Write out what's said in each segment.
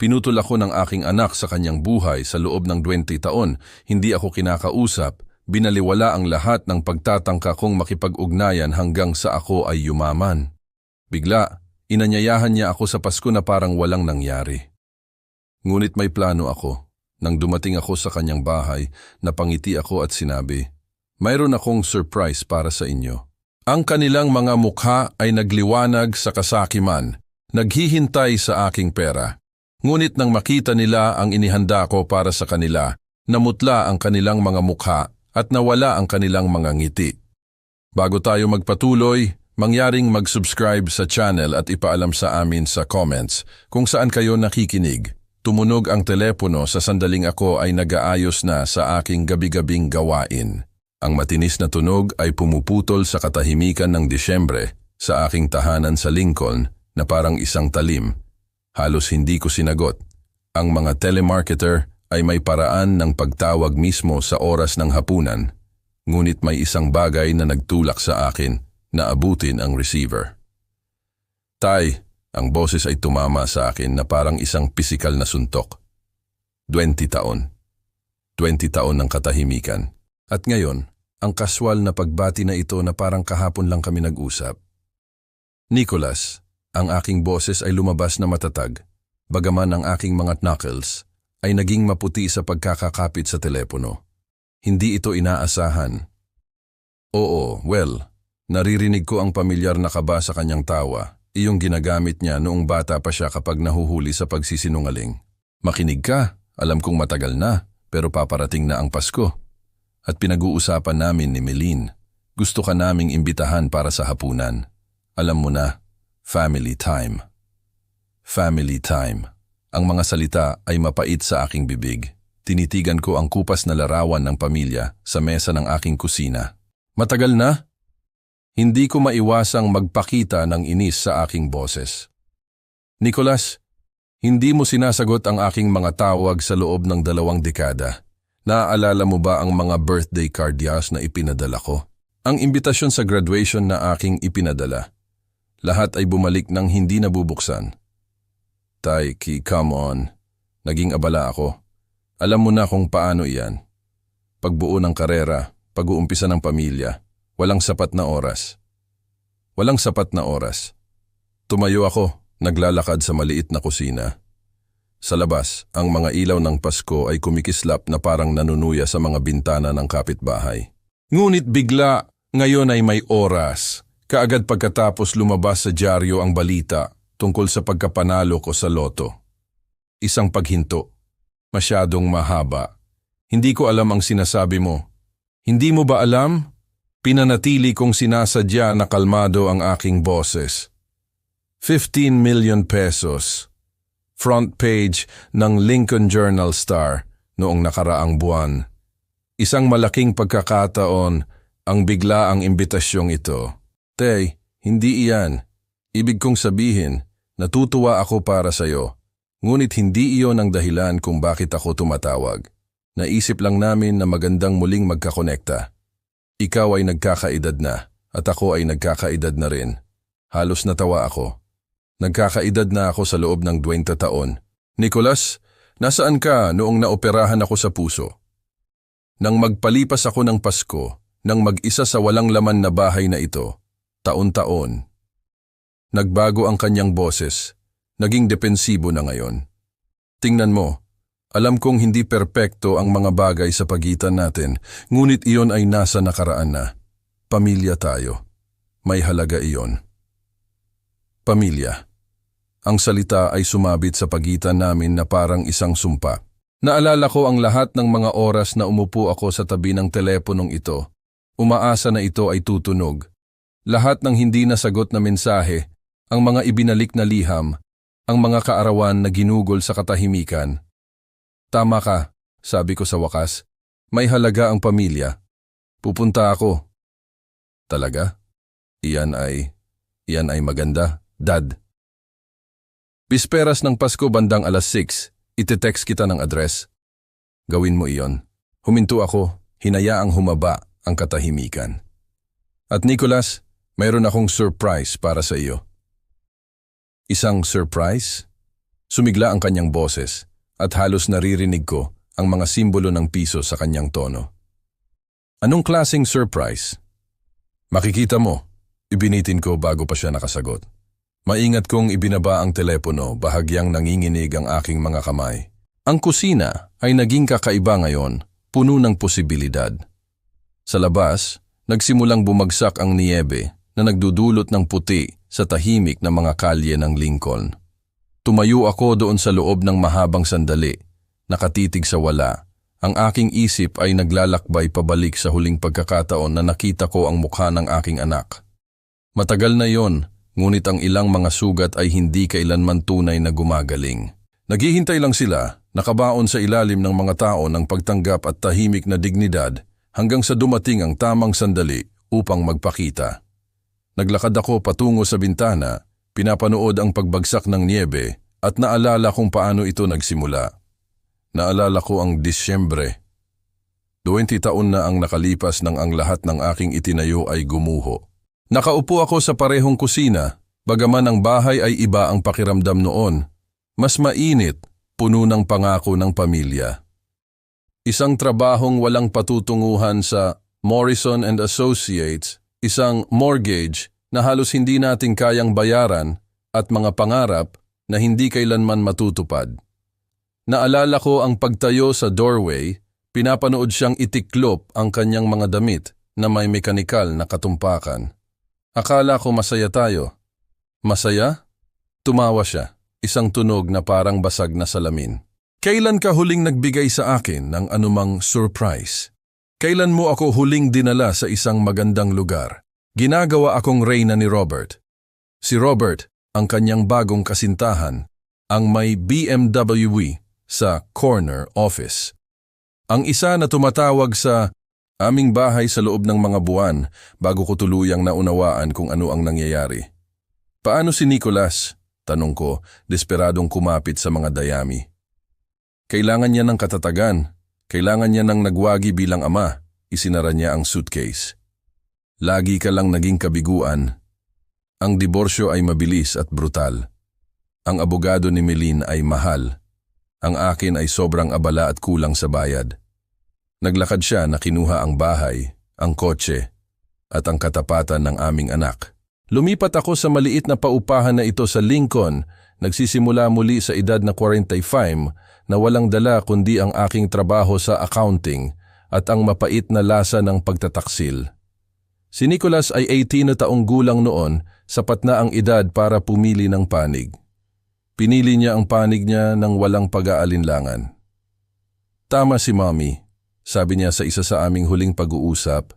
Pinutol ako ng aking anak sa kanyang buhay sa loob ng 20 taon. Hindi ako kinakausap. Binaliwala ang lahat ng pagtatangka kong makipag-ugnayan hanggang sa ako ay yumaman. Bigla, inanyayahan niya ako sa Pasko na parang walang nangyari. Ngunit may plano ako. Nang dumating ako sa kanyang bahay, napangiti ako at sinabi, "Mayroon akong surprise para sa inyo." Ang kanilang mga mukha ay nagliwanag sa kasakiman, naghihintay sa aking pera. Ngunit nang makita nila ang inihanda ko para sa kanila, namutla ang kanilang mga mukha at nawala ang kanilang mga ngiti. Bago tayo magpatuloy, mangyaring mag-subscribe sa channel at ipaalam sa amin sa comments kung saan kayo nakikinig. Tumunog ang telepono sa sandaling ako ay nag-aayos na sa aking gabi-gabing gawain. Ang matinis na tunog ay pumuputol sa katahimikan ng Disyembre sa aking tahanan sa Lincoln na parang isang talim. Halos hindi ko sinagot. Ang mga telemarketer ay may paraan ng pagtawag mismo sa oras ng hapunan. Ngunit may isang bagay na nagtulak sa akin na abutin ang receiver. "Tay," ang boses ay tumama sa akin na parang isang pisikal na suntok. 20 taon. 20 taon ng katahimikan. At ngayon, ang kaswal na pagbati na ito na parang kahapon lang kami nag-usap. "Nicholas," ang aking boses ay lumabas na matatag, bagaman ang aking mga knuckles ay naging maputi sa pagkakakapit sa telepono. Hindi ito inaasahan. Oo, well, naririnig ko ang pamilyar na kaba sa kanyang tawa, iyong ginagamit niya noong bata pa siya kapag nahuhuli sa pagsisinungaling. "Makinig ka, alam kong matagal na, pero paparating na ang Pasko. At pinag-uusapan namin ni Melin, gusto ka naming imbitahan para sa hapunan. Alam mo na, family time." Family time. Ang mga salita ay mapait sa aking bibig. Tinitigan ko ang kupas na larawan ng pamilya sa mesa ng aking kusina. "Matagal na?" Hindi ko maiwasang magpakita ng inis sa aking boses. "Nicholas, hindi mo sinasagot ang aking mga tawag sa loob ng 2 dekada. Naaalala mo ba ang mga birthday cards na ipinadala ko? Ang imbitasyon sa graduation na aking ipinadala. Lahat ay bumalik ng hindi nabubuksan." "Tay, come on." Naging abala ako. Alam mo na kung paano iyan. Pagbuo ng karera, pag-uumpisa ng pamilya, walang sapat na oras. Walang sapat na oras. Tumayo ako, naglalakad sa maliit na kusina. Sa labas, ang mga ilaw ng Pasko ay kumikislap na parang nanunuya sa mga bintana ng kapitbahay. Ngunit bigla, ngayon ay may oras. Kaagad pagkatapos lumabas sa dyaryo ang balita tungkol sa pagkapanalo ko sa loto. Isang paghinto. Masyadong mahaba. Hindi ko alam ang sinasabi mo. Hindi mo ba alam? Pinanatili kong sinasadya na kalmado ang aking boses. 15 million pesos. Front page ng Lincoln Journal Star noong nakaraang buwan. Isang malaking pagkakataon ang biglaang imbitasyong ito. "Tay, hindi iyan. Ibig kong sabihin, natutuwa ako para sa'yo. Ngunit hindi iyon ang dahilan kung bakit ako tumatawag. Naisip lang namin na magandang muling magkakonekta. Ikaw ay nagkakaedad na at ako ay nagkakaedad na rin." Halos natawa ako. Nagkakaedad na ako sa loob ng 20 taon. "Nicholas, nasaan ka noong naoperahan ako sa puso?" Nang magpalipas ako ng Pasko, nang mag-isa sa walang laman na bahay na ito, taon-taon. Nagbago ang kanyang boses, naging depensibo na ngayon. "Tingnan mo, alam kong hindi perpekto ang mga bagay sa pagitan natin, ngunit iyon ay nasa nakaraan na. Pamilya tayo. May halaga iyon." Pamilya. Ang salita ay sumabit sa pagitan namin na parang isang sumpa. Naalala ko ang lahat ng mga oras na umupo ako sa tabi ng teleponong ito. Umaasa na ito ay tutunog. Lahat ng hindi nasagot na mensahe, ang mga ibinalik na liham, ang mga kaarawan na ginugol sa katahimikan. "Tama ka," sabi ko sa wakas. "May halaga ang pamilya. Pupunta ako." "Talaga? Iyan ay maganda, Dad." Bisperas ng Pasko bandang alas 6, ite-text kita ng address. "Gawin mo iyon." Huminto ako, hinayaang humaba ang katahimikan. "At Nicholas, mayroon akong surprise para sa iyo." "Isang surprise?" Sumigla ang kanyang boses at halos naririnig ko ang mga simbolo ng piso sa kanyang tono. Anong klaseng surprise? Makikita mo, ibinitin ko bago pa siya nakasagot. Maingat kong ibinaba ang telepono, bahagyang nanginginig ang aking mga kamay. Ang kusina ay naging kakaiba ngayon, puno ng posibilidad. Sa labas, nagsimulang bumagsak ang niyebe na nagdudulot ng puti sa tahimik na mga kalye ng Lincoln. Tumayo ako doon sa loob ng mahabang sandali, nakatitig sa wala. Ang aking isip ay naglalakbay pabalik sa huling pagkakataon na nakita ko ang mukha ng aking anak. Matagal na yon, ngunit ang ilang mga sugat ay hindi kailanman tunay na gumagaling. Naghihintay lang sila, nakabaon sa ilalim ng mga tao ng pagtanggap at tahimik na dignidad hanggang sa dumating ang tamang sandali upang magpakita. Naglakad ako patungo sa bintana, pinapanood ang pagbagsak ng niyebe at naalala kung paano ito nagsimula. Naalala ko ang Disyembre. 20 taon na ang nakalipas nang ang lahat ng aking itinayo ay gumuho. Nakaupo ako sa parehong kusina, bagaman ang bahay ay iba ang pakiramdam noon. Mas mainit, puno ng pangako ng pamilya. Isang trabahong walang patutunguhan sa Morrison and Associates, isang mortgage na halos hindi natin kayang bayaran at mga pangarap na hindi kailanman matutupad. Naalala ko ang pagtayo sa doorway, pinapanood siyang itiklop ang kanyang mga damit na may mekanikal na katumpakan. Akala ko masaya tayo. Masaya? Tumawa siya, isang tunog na parang basag na salamin. Kailan ka huling nagbigay sa akin ng anumang surprise? Kailan mo ako huling dinala sa isang magandang lugar? Ginagawa akong reyna ni Robert. Si Robert, ang kanyang bagong kasintahan, ang may BMW sa corner office. Ang isa na tumatawag sa aming bahay sa loob ng mga buwan bago ko tuluyang naunawaan kung ano ang nangyayari. Paano si Nicholas? Tanong ko, desperadong kumapit sa mga dayami. Kailangan niya ng katatagan. Kailangan niya ng nagwagi bilang ama. Isinara niya ang suitcase. Lagi ka lang naging kabiguan. Ang diborsyo ay mabilis at brutal. Ang abogado ni Melin ay mahal. Ang akin ay sobrang abala at kulang sa bayad. Naglakad siya na kinuha ang bahay, ang kotse, at ang katapatan ng aming anak. Lumipat ako sa maliit na paupahan na ito sa Lincoln, nagsisimula muli sa edad na 45 na walang dala kundi ang aking trabaho sa accounting at ang mapait na lasa ng pagtataksil. Si Nicholas ay 18 na taong gulang noon, sapat na ang edad para pumili ng panig. Pinili niya ang panig niya ng walang pag-aalinlangan. Tama si Mommy, sabi niya sa isa sa aming huling pag-uusap.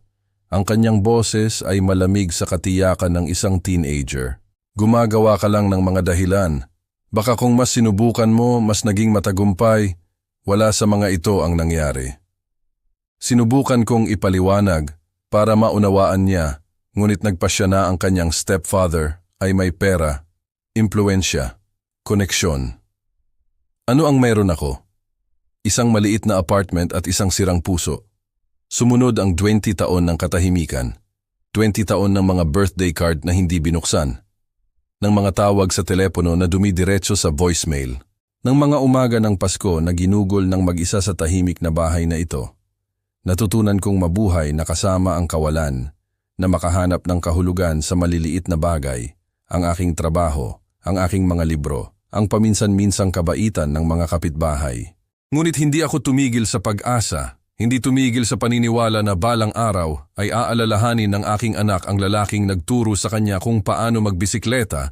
Ang kanyang boses ay malamig sa katiyakan ng isang teenager. Gumagawa ka lang ng mga dahilan. Baka kung mas sinubukan mo, mas naging matagumpay, wala sa mga ito ang nangyari. Sinubukan kong ipaliwanag para maunawaan niya, ngunit nagpasya na ang kanyang stepfather ay may pera, impluensya, koneksyon. Ano ang mayroon ako? Isang maliit na apartment at isang sirang puso. Sumunod ang 20 taon ng katahimikan, 20 taon ng mga birthday card na hindi binuksan, ng mga tawag sa telepono na dumidiretso sa voicemail, ng mga umaga ng Pasko na ginugol ng mag-isa sa tahimik na bahay na ito. Natutunan kong mabuhay na kasama ang kawalan, na makahanap ng kahulugan sa maliliit na bagay, ang aking trabaho, ang aking mga libro, ang paminsan-minsang kabaitan ng mga kapitbahay. Ngunit hindi ako tumigil sa pag-asa, hindi tumigil sa paniniwala na balang araw ay aalalahanin ng aking anak ang lalaking nagturo sa kanya kung paano magbisikleta,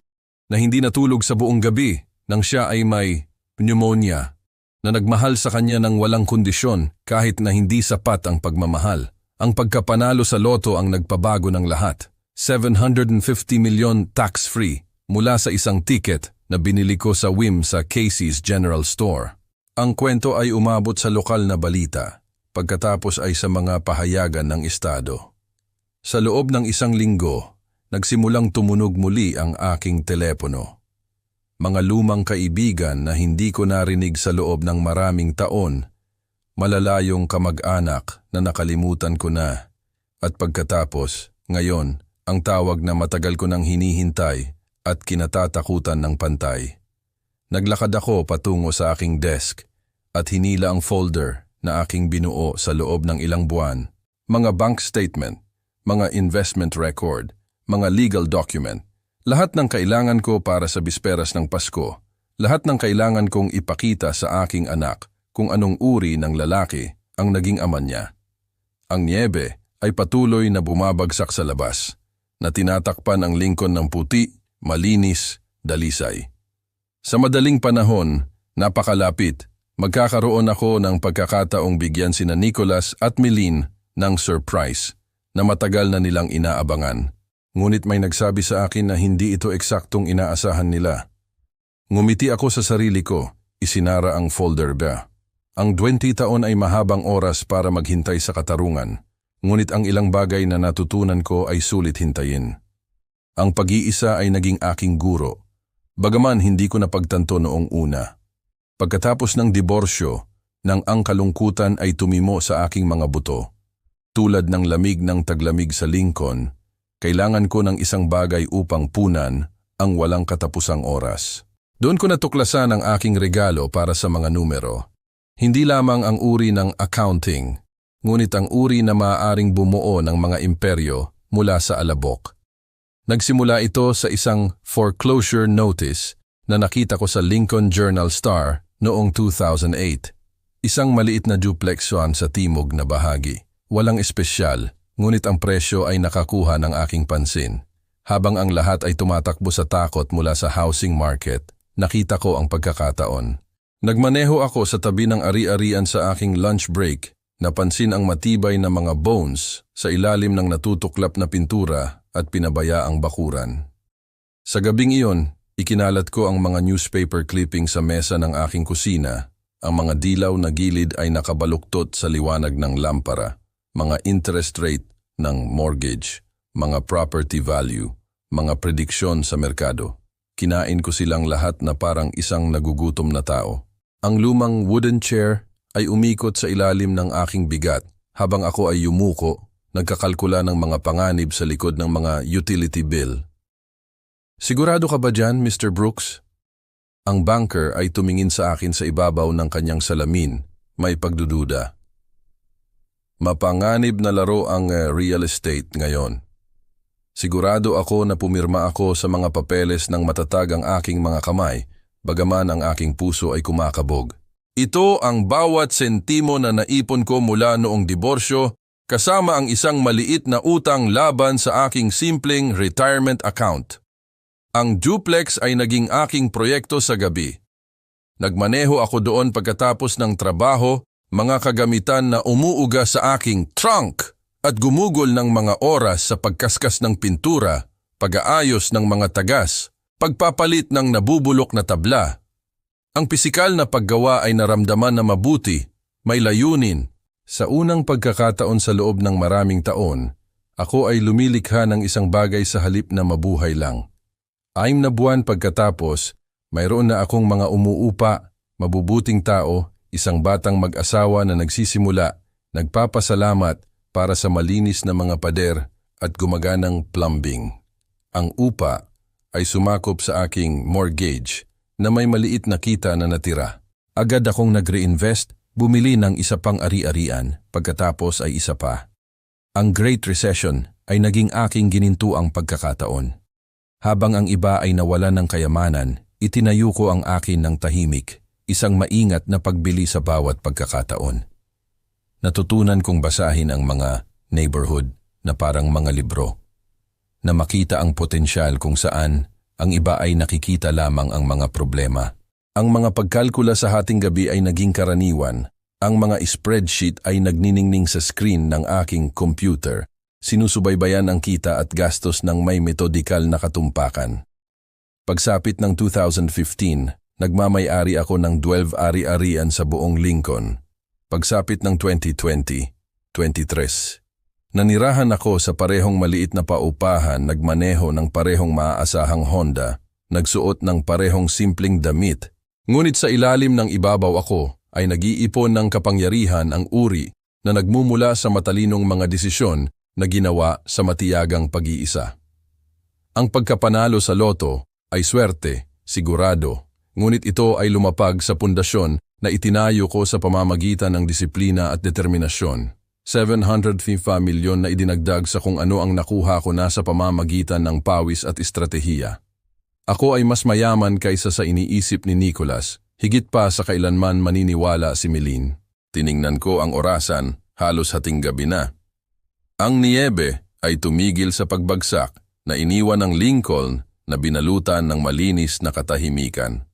na hindi natulog sa buong gabi nang siya ay may pneumonia, na nagmahal sa kanya ng walang kondisyon kahit na hindi sapat ang pagmamahal. Ang pagkapanalo sa loto ang nagpabago ng lahat. 750 milyon tax-free mula sa isang ticket na binili ko sa Wim sa Casey's General Store. Ang kwento ay umabot sa lokal na balita, pagkatapos ay sa mga pahayagan ng estado. Sa loob ng isang linggo, nagsimulang tumunog muli ang aking telepono. Mga lumang kaibigan na hindi ko narinig sa loob ng maraming taon, malalayong kamag-anak na nakalimutan ko na, at pagkatapos, ngayon, ang tawag na matagal ko nang hinihintay at kinatatakutan ng pantay. Naglakad ako patungo sa aking desk at hinila ang folder na aking binuo sa loob ng ilang buwan. Mga bank statement, mga investment record, mga legal document, lahat ng kailangan ko para sa bisperas ng Pasko, lahat ng kailangan kong ipakita sa aking anak kung anong uri ng lalaki ang naging ama niya. Ang niebe ay patuloy na bumabagsak sa labas, na tinatakpan ang lingkon ng puti, malinis, dalisay. Sa madaling panahon, napakalapit, magkakaroon ako ng pagkakataong bigyan sina Nicholas at Milene ng surprise na matagal na nilang inaabangan. Ngunit may nagsabi sa akin na hindi ito eksaktong inaasahan nila. Ngumiti ako sa sarili ko, isinara ang folder ba. Ang 20 taon ay mahabang oras para maghintay sa katarungan, ngunit ang ilang bagay na natutunan ko ay sulit hintayin. Ang pag-iisa ay naging aking guro. Bagaman hindi ko napagtanto noong una. Pagkatapos ng diborsyo, nang ang kalungkutan ay tumimo sa aking mga buto. Tulad ng lamig ng taglamig sa lingkon, kailangan ko ng isang bagay upang punan ang walang katapusang oras. Doon ko natuklasan ang aking regalo para sa mga numero. Hindi lamang ang uri ng accounting, ngunit ang uri na maaaring bumuo ng mga imperyo mula sa alabok. Nagsimula ito sa isang foreclosure notice na nakita ko sa Lincoln Journal-Star noong 2008. Isang maliit na duplex yan sa timog na bahagi. Walang espesyal, ngunit ang presyo ay nakakuha ng aking pansin. Habang ang lahat ay tumatakbo sa takot mula sa housing market, nakita ko ang pagkakataon. Nagmaneho ako sa tabi ng ari-arian sa aking lunch break, napansin ang matibay na mga bones sa ilalim ng natutuklap na pintura at pinabaya ang bakuran. Sa gabing iyon, ikinalat ko ang mga newspaper clipping sa mesa ng aking kusina. Ang mga dilaw na gilid ay nakabaluktot sa liwanag ng lampara, mga interest rate ng mortgage, mga property value, mga prediksyon sa merkado. Kinain ko silang lahat na parang isang nagugutom na tao. Ang lumang wooden chair ay umikot sa ilalim ng aking bigat habang ako ay yumuko, nagkakalkula ng mga panganib sa likod ng mga utility bill. Sigurado ka ba dyan, Mr. Brooks? Ang banker ay tumingin sa akin sa ibabaw ng kanyang salamin, may pagdududa. Mapanganib na laro ang real estate ngayon. Sigurado ako na pumirma ako sa mga papeles ng matatag ang aking mga kamay, bagaman ang aking puso ay kumakabog. Ito ang bawat sentimo na naipon ko mula noong diborsyo, kasama ang isang maliit na utang laban sa aking simpleng retirement account. Ang duplex ay naging aking proyekto sa gabi. Nagmaneho ako doon pagkatapos ng trabaho, mga kagamitan na umuuga sa aking trunk at gumugol ng mga oras sa pagkaskas ng pintura, pag-aayos ng mga tagas, pagpapalit ng nabubulok na tabla. Ang pisikal na paggawa ay naramdaman na mabuti, may layunin. Sa unang pagkakataon sa loob ng maraming taon, ako ay lumilikha ng isang bagay sa halip na mabuhay lang. 6 na buwan pagkatapos, mayroon na akong mga umuupa, mabubuting tao, isang batang mag-asawa na nagsisimula, nagpapasalamat para sa malinis na mga pader at gumaganang plumbing. Ang upa ay sumakop sa aking mortgage na may maliit na kita na natira. Agad akong nag-reinvest, bumili ng isa pang ari-arian, pagkatapos ay isa pa. Ang Great Recession ay naging aking ginintuang pagkakataon. Habang ang iba ay nawalan ng kayamanan, itinayo ko ang akin ng tahimik, isang maingat na pagbili sa bawat pagkakataon. Natutunan kong basahin ang mga neighborhood na parang mga libro, na makita ang potensyal kung saan ang iba ay nakikita lamang ang mga problema. Ang mga pagkalkula sa hating gabi ay naging karaniwan. Ang mga spreadsheet ay nagniningning sa screen ng aking computer. Sinusubaybayan ang kita at gastos ng may metodikal na katumpakan. Pagsapit ng 2015, nagmamay-ari ako ng 12 ari-arian sa buong Lincoln. Pagsapit ng 2020, 23. Nanirahan ako sa parehong maliit na paupahan, nagmaneho ng parehong maaasahang Honda, nagsuot ng parehong simpleng damit. Ngunit sa ilalim ng ibabaw ako ay nag-iipon ng kapangyarihan ang uri na nagmumula sa matalinong mga desisyon na ginawa sa matiyagang pag-iisa. Ang pagkapanalo sa loto ay swerte, sigurado, ngunit ito ay lumapag sa pundasyon na itinayo ko sa pamamagitan ng disiplina at determinasyon. 750 milyon na idinagdag sa kung ano ang nakuha ko na sa pamamagitan ng pawis at estratehiya. Ako ay mas mayaman kaysa sa iniisip ni Nicholas, higit pa sa kailanman maniniwala si Milene. Tiningnan ko ang orasan, halos hating gabi na. Ang niyebe ay tumigil sa pagbagsak na iniwan ng Lincoln na binalutan ng malinis na katahimikan.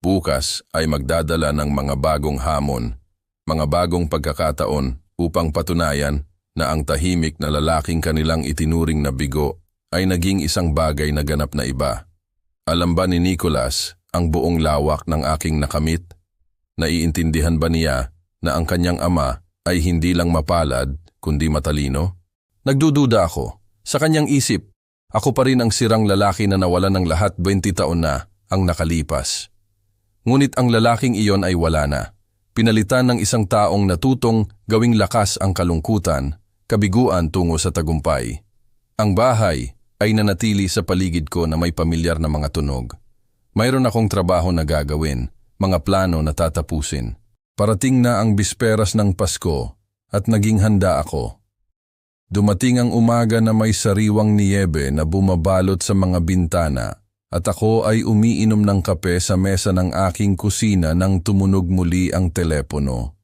Bukas ay magdadala ng mga bagong hamon, mga bagong pagkakataon upang patunayan na ang tahimik na lalaking kanilang itinuring na bigo ay naging isang bagay na ganap na iba. Alam ba ni Nicholas ang buong lawak ng aking nakamit? Naiintindihan ba niya na ang kanyang ama ay hindi lang mapalad kundi matalino? Nagdududa ako. Sa kanyang isip, ako pa rin ang sirang lalaki na nawalan ng lahat 20 taon na ang nakalipas. Ngunit ang lalaking iyon ay wala na. Pinalitan ng isang taong natutong gawing lakas ang kalungkutan, kabiguan tungo sa tagumpay. Ang bahay ay nanatili sa paligid ko na may pamilyar na mga tunog. Mayroon akong trabaho na gagawin, mga plano na tatapusin. Parating na ang bisperas ng Pasko at naging handa ako. Dumating ang umaga na may sariwang niyebe na bumabalot sa mga bintana. At ako ay umiinom ng kape sa mesa ng aking kusina nang tumunog muli ang telepono.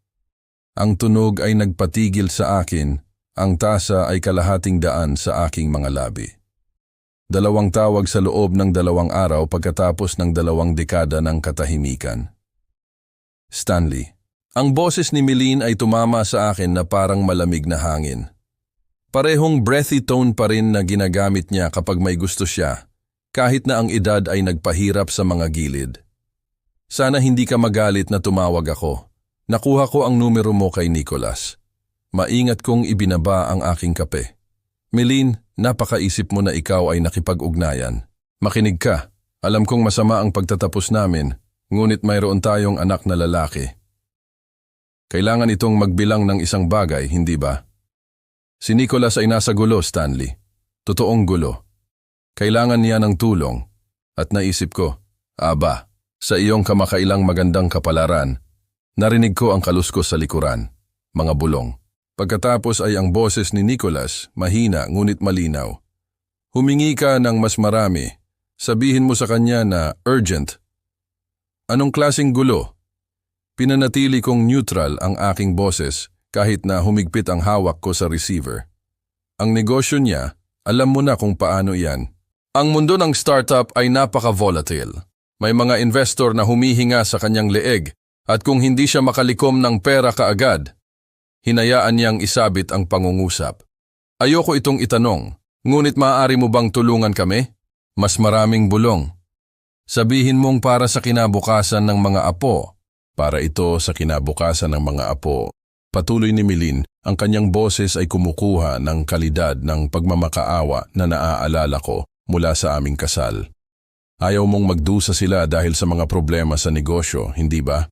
Ang tunog ay nagpatigil sa akin, ang tasa ay kalahating daan sa aking mga labi. 2 tawag sa loob ng 2 araw pagkatapos ng 2 dekada ng katahimikan. Stanley. Ang boses ni Milene ay tumama sa akin na parang malamig na hangin. Parehong breathy tone pa rin na ginagamit niya kapag may gusto siya. Kahit na ang edad ay nagpahirap sa mga gilid. Sana hindi ka magalit na tumawag ako. Nakuha ko ang numero mo kay Nicholas. Maingat kong ibinaba ang aking kape. Milene, napakaisip mo na ikaw ay nakipag-ugnayan. Makinig ka. Alam kong masama ang pagtatapos namin, ngunit mayroon tayong anak na lalaki. Kailangan itong magbilang ng isang bagay, hindi ba? Si Nicholas ay nasa gulo, Stanley. Totoong gulo. Kailangan niya ng tulong, at naisip ko, aba, sa iyong kamakailang magandang kapalaran, narinig ko ang kaluskos sa likuran, mga bulong. Pagkatapos ay ang boses ni Nicholas, mahina ngunit malinaw. Humingi ka ng mas marami, sabihin mo sa kanya na urgent. Anong klaseng gulo? Pinanatili kong neutral ang aking boses kahit na humigpit ang hawak ko sa receiver. Ang negosyo niya, alam mo na kung paano yan. Ang mundo ng startup ay napaka-volatile. May mga investor na humihinga sa kanyang leeg at kung hindi siya makalikom ng pera kaagad, hinayaan niyang isabit ang pangungusap. Ayoko itong itanong, ngunit maaari mo bang tulungan kami? Mas maraming bulong. Sabihin mong para sa kinabukasan ng mga apo. Para ito sa kinabukasan ng mga apo. Patuloy ni Milene, ang kanyang boses ay kumukuha ng kalidad ng pagmamakaawa na naaalala ko mula sa aming kasal. Ayaw mong magdusa sila dahil sa mga problema sa negosyo, hindi ba?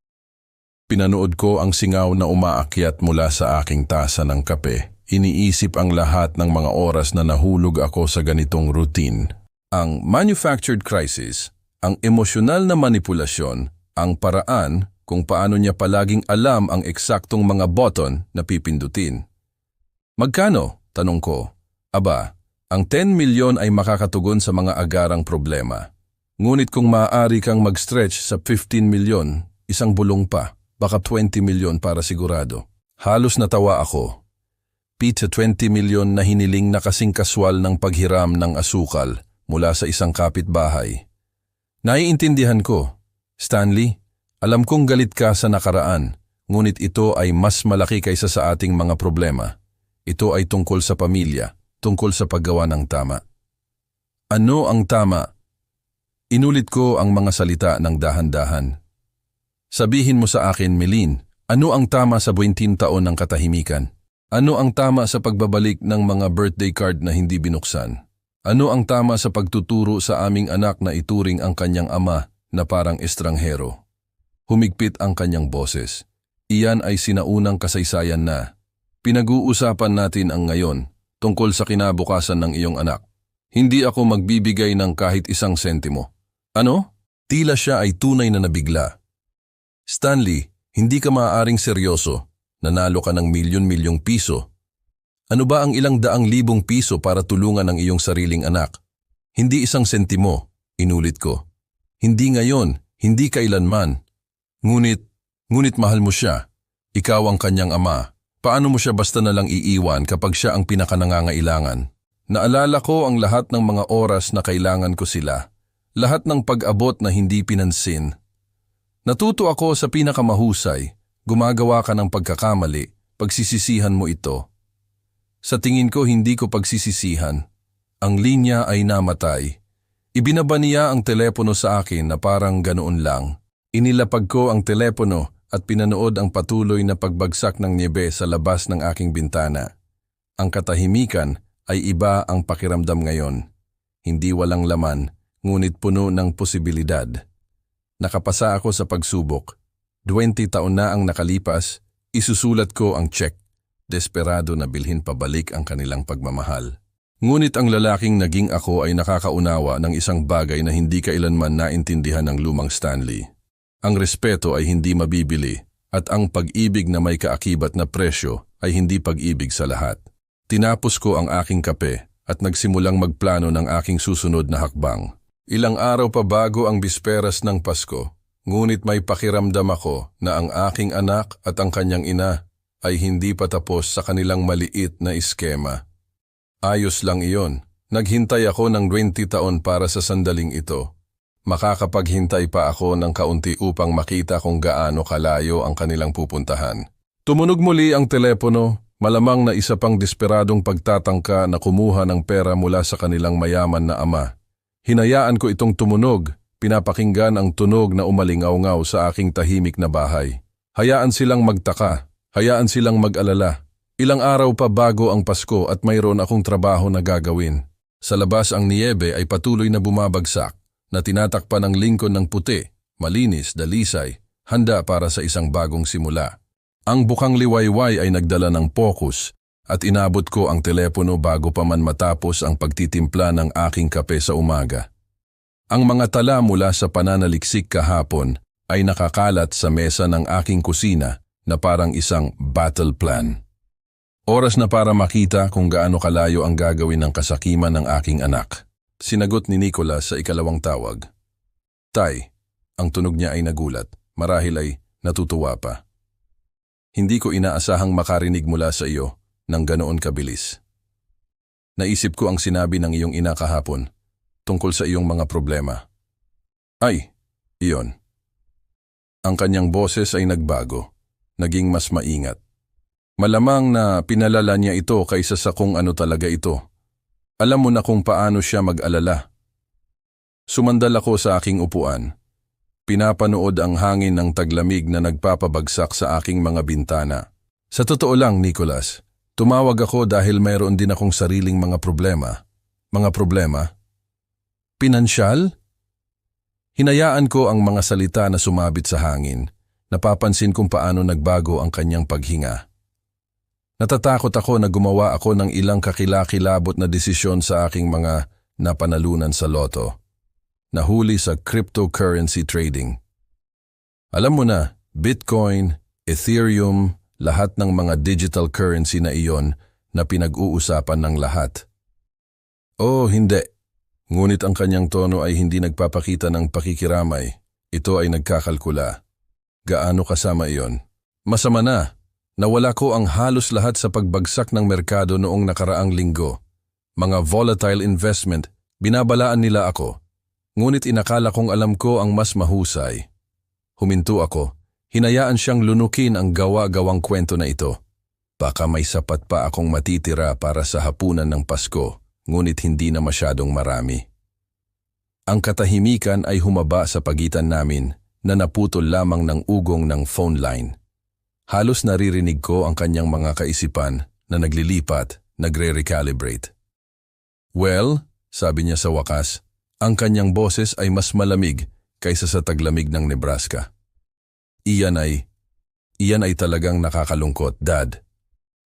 Pinanood ko ang singaw na umaakyat mula sa aking tasa ng kape. Iniisip ang lahat ng mga oras na nahulog ako sa ganitong routine. Ang manufactured crisis, ang emosyonal na manipulasyon, ang paraan kung paano niya palaging alam ang eksaktong mga button na pipindutin. Magkano? Tanong ko. Aba, ang 10 milyon ay makakatugon sa mga agarang problema. Ngunit kung maaari kang mag-stretch sa 15 milyon, isang bulong pa, baka 20 milyon para sigurado. Halos natawa ako. Pizza 20 milyon na hiniling na kasing kaswal ng paghiram ng asukal mula sa isang kapitbahay. Naiintindihan ko, Stanley, alam kong galit ka sa nakaraan, ngunit ito ay mas malaki kaysa sa ating mga problema. Ito ay tungkol sa pamilya. Tungkol sa paggawa ng tama. Ano ang tama? Inulit ko ang mga salita ng dahan-dahan. Sabihin mo sa akin, Milene, ano ang tama sa 20 taon ng katahimikan? Ano ang tama sa pagbabalik ng mga birthday card na hindi binuksan? Ano ang tama sa pagtuturo sa aming anak na ituring ang kanyang ama na parang estranghero? Humigpit ang kanyang boses. Iyan ay sinaunang kasaysayan na. Pinag-uusapan natin ang ngayon. Tungkol sa kinabukasan ng iyong anak. Hindi ako magbibigay ng kahit isang sentimo. Ano? Tila siya ay tunay na nabigla. Stanley, hindi ka maaaring seryoso. Nanalo ka ng milyon-milyong piso. Ano ba ang ilang daang libong piso para tulungan ang iyong sariling anak? Hindi isang sentimo, inulit ko. Hindi ngayon, hindi kailanman. Ngunit mahal mo siya. Ikaw ang kanyang ama. Paano mo siya basta na lang iiwan kapag siya ang pinakanangangailangan? Naalala ko ang lahat ng mga oras na kailangan ko sila. Lahat ng pag-abot na hindi pinansin. Natuto ako sa pinakamahusay. Gumagawa ka ng pagkakamali, pagsisisihan mo ito. Sa tingin ko hindi ko pagsisisihan. Ang linya ay namatay. Ibinaba niya ang telepono sa akin na parang ganoon lang. Inilapag ko ang telepono at pinanood ang patuloy na pagbagsak ng niyebe sa labas ng aking bintana. Ang katahimikan ay iba ang pakiramdam ngayon. Hindi walang laman, ngunit puno ng posibilidad. Nakapasa ako sa pagsubok. 20 taon na ang nakalipas, isusulat ko ang check. Desperado na bilhin pabalik ang kanilang pagmamahal. Ngunit ang lalaking naging ako ay nakakaunawa ng isang bagay na hindi kailanman naintindihan ng lumang Stanley. Ang respeto ay hindi mabibili at ang pag-ibig na may kaakibat na presyo ay hindi pag-ibig sa lahat. Tinapos ko ang aking kape at nagsimulang magplano ng aking susunod na hakbang. Ilang araw pa bago ang bisperas ng Pasko, ngunit may pakiramdam ako na ang aking anak at ang kanyang ina ay hindi pa tapos sa kanilang maliit na iskema. Ayos lang iyon. Naghintay ako ng 20 taon para sa sandaling ito. Makakapaghintay pa ako ng kaunti upang makita kung gaano kalayo ang kanilang pupuntahan. Tumunog muli ang telepono, malamang na isa pang desperadong pagtatangka na kumuha ng pera mula sa kanilang mayaman na ama. Hinayaan ko itong tumunog, pinapakinggan ang tunog na umalingaw-ngaw sa aking tahimik na bahay. Hayaan silang magtaka. Hayaan silang mag-alala. Ilang araw pa bago ang Pasko at mayroon akong trabaho na gagawin. Sa labas ang niyebe ay patuloy na bumabagsak, na tinatakpan ng lingkon ng puti, malinis, dalisay, handa para sa isang bagong simula. Ang bukang liwayway ay nagdala ng pokus at inabot ko ang telepono bago pa man matapos ang pagtitimpla ng aking kape sa umaga. Ang mga tala mula sa pananaliksik kahapon ay nakakalat sa mesa ng aking kusina na parang isang battle plan. Oras na para makita kung gaano kalayo ang gagawin ng kasakiman ng aking anak. Sinagot ni Nicholas sa ikalawang tawag. Tay, ang tunog niya ay nagulat, marahil ay natutuwa pa. Hindi ko inaasahang makarinig mula sa iyo ng ganoon kabilis. Naisip ko ang sinabi ng iyong ina kahapon tungkol sa iyong mga problema. Ay, iyon. Ang kanyang boses ay nagbago. Naging mas maingat. Malamang na pinalala niya ito kaysa sa kung ano talaga ito. Alam mo na kung paano siya mag-alala. Sumandal ako sa aking upuan. Pinapanood ang hangin ng taglamig na nagpapabagsak sa aking mga bintana. Sa totoo lang, Nicholas, tumawag ako dahil mayroon din akong sariling mga problema. Mga problema? Pinansyal? Hinayaan ko ang mga salita na sumabit sa hangin. Napapansin kung paano nagbago ang kanyang paghinga. Natatakot ako na gumawa ako ng ilang kakilakilabot na desisyon sa aking mga napanalunan sa loto. Nahuli sa cryptocurrency trading. Alam mo na, Bitcoin, Ethereum, lahat ng mga digital currency na iyon na pinag-uusapan ng lahat. Oh, hindi. Ngunit ang kanyang tono ay hindi nagpapakita ng pakikiramay. Ito ay nagkakalkula. Gaano kasama iyon? Masama na. Nawala ko ang halos lahat sa pagbagsak ng merkado noong nakaraang linggo. Mga volatile investment, binabalaan nila ako. Ngunit inakala kong alam ko ang mas mahusay. Huminto ako. Hinayaan siyang lunukin ang gawa-gawang kwento na ito. Baka may sapat pa akong matitira para sa hapunan ng Pasko, ngunit hindi na masyadong marami. Ang katahimikan ay humaba sa pagitan namin na naputol lamang ng ugong ng phone line. Halos naririnig ko ang kanyang mga kaisipan na naglilipat, nagre-recalibrate. Well, sabi niya sa wakas, ang kanyang boses ay mas malamig kaysa sa taglamig ng Nebraska. Iyan ay talagang nakakalungkot, Dad.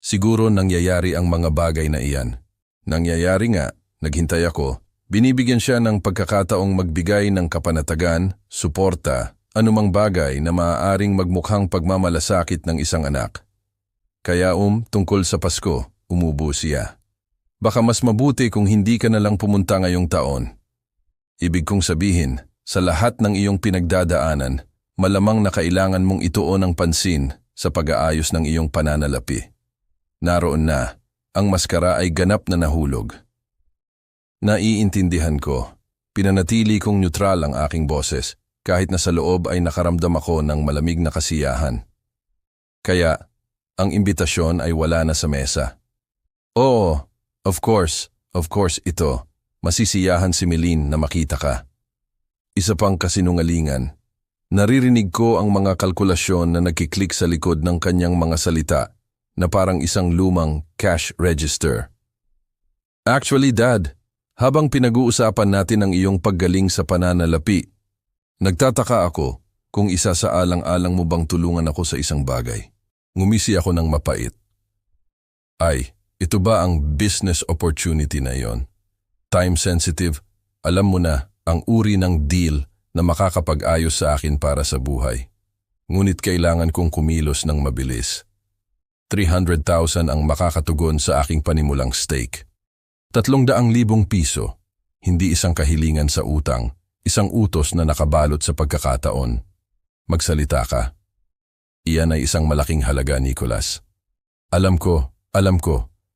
Siguro nangyayari ang mga bagay na iyan. Nangyayari nga, naghintay ako, Binibigyan siya ng pagkakataong magbigay ng kapanatagan, suporta, anumang bagay na maaaring magmukhang pagmamalasakit ng isang anak. Kaya tungkol sa Pasko, umubo siya. Baka mas mabuti kung hindi ka na lang pumunta ngayong taon. Ibig kong sabihin, sa lahat ng iyong pinagdadaanan, malamang na kailangan mong ituon ng pansin sa pag-aayos ng iyong pananalapi. Naroon na, ang maskara ay ganap na nahulog. Naiintindihan ko. Pinanatili kong neutral ang aking boses kahit na sa loob ay nakaramdam ako ng malamig na kasiyahan. Kaya, ang imbitasyon ay wala na sa mesa. Oo, of course ito. Masisiyahan si Melin na makita ka. Isa pang kasinungalingan. Naririnig ko ang mga kalkulasyon na nagkiklik sa likod ng kanyang mga salita na parang isang lumang cash register. Actually, Dad, habang pinag-uusapan natin ang iyong paggaling sa pananalapi, nagtataka ako kung isa sa alang-alang mo bang tulungan ako sa isang bagay. Ngumisi ako ng mapait. Ay, ito ba ang business opportunity na iyon? Time sensitive, alam mo na ang uri ng deal na makakapag-ayos sa akin para sa buhay. Ngunit kailangan kong kumilos ng mabilis. 300,000 ang makakatugon sa aking panimulang stake. 300,000 piso, hindi isang kahilingan sa utang, isang utos na nakabalot sa pagkakataon. Magsalita ka. Iyan ay isang malaking halaga, Nicholas. Alam ko,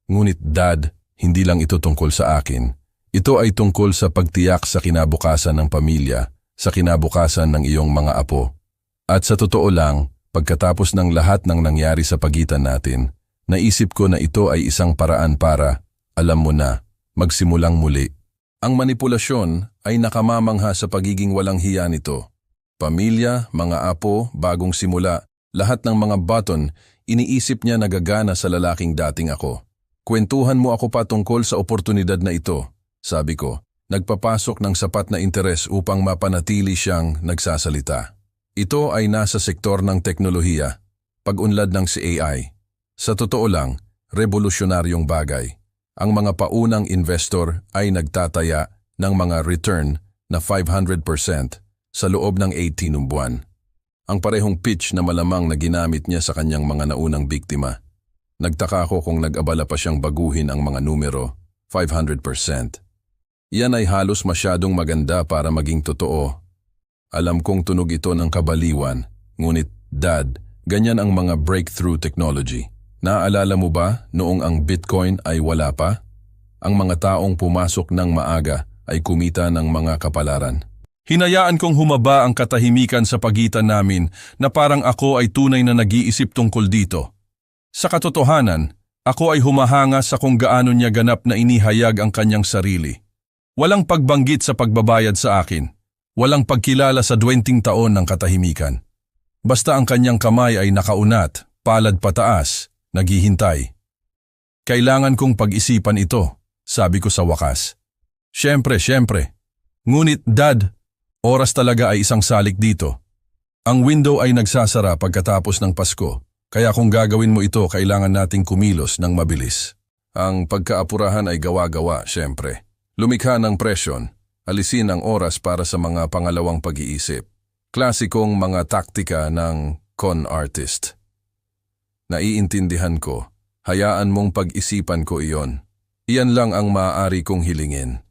ngunit Dad, hindi lang ito tungkol sa akin. Ito ay tungkol sa pagtiyak sa kinabukasan ng pamilya, sa kinabukasan ng iyong mga apo. At sa totoo lang, pagkatapos ng lahat ng nangyari sa pagitan natin, naisip ko na ito ay isang paraan para, alam mo na, magsimulang muli. Ang manipulasyon ay nakamamangha sa pagiging walang hiya nito. Pamilya, mga apo, bagong simula, lahat ng mga button, iniisip niya nagagana sa lalaking dating ako. Kwentuhan mo ako patungkol sa oportunidad na ito, sabi ko, nagpapasok ng sapat na interes upang mapanatili siyang nagsasalita. Ito ay nasa sektor ng teknolohiya, pag-unlad ng AI. Sa totoo lang, revolusyonaryong bagay. Ang mga paunang investor ay nagtataya ng mga return na 500% sa loob ng 18 buwan. Ang parehong pitch na malamang na ginamit niya sa kanyang mga naunang biktima. Nagtaka ako kung nag-abala pa siyang baguhin ang mga numero, 500%. Yan ay halos masyadong maganda para maging totoo. Alam kong tunog ito ng kabaliwan, ngunit Dad, ganyan ang mga breakthrough technology. Naaalala mo ba noong ang Bitcoin ay wala pa? Ang mga taong pumasok ng maaga ay kumita ng mga kapalaran. Hinayaan kong humaba ang katahimikan sa pagitan namin na parang ako ay tunay na nag-iisip tungkol dito. Sa katotohanan, ako ay humahanga sa kung gaano niya ganap na inihayag ang kanyang sarili. Walang pagbanggit sa pagbabayad sa akin. Walang pagkilala sa 20 taon ng katahimikan. Basta ang kanyang kamay ay nakaunat, palad pataas, naghihintay. Kailangan kong pag-isipan ito, sabi ko sa wakas. Siyempre. Ngunit Dad, oras talaga ay isang salik dito. Ang window ay nagsasara pagkatapos ng Pasko, kaya kung gagawin mo ito, kailangan nating kumilos ng mabilis. Ang pagkaapurahan ay gawa-gawa, siyempre. Lumikha ng presyon, alisin ang oras para sa mga pangalawang pag-iisip. Klasikong mga taktika ng con artist. Naiintindihan ko, hayaan mong pag-isipan ko iyon. Iyan lang ang maaari kong hilingin.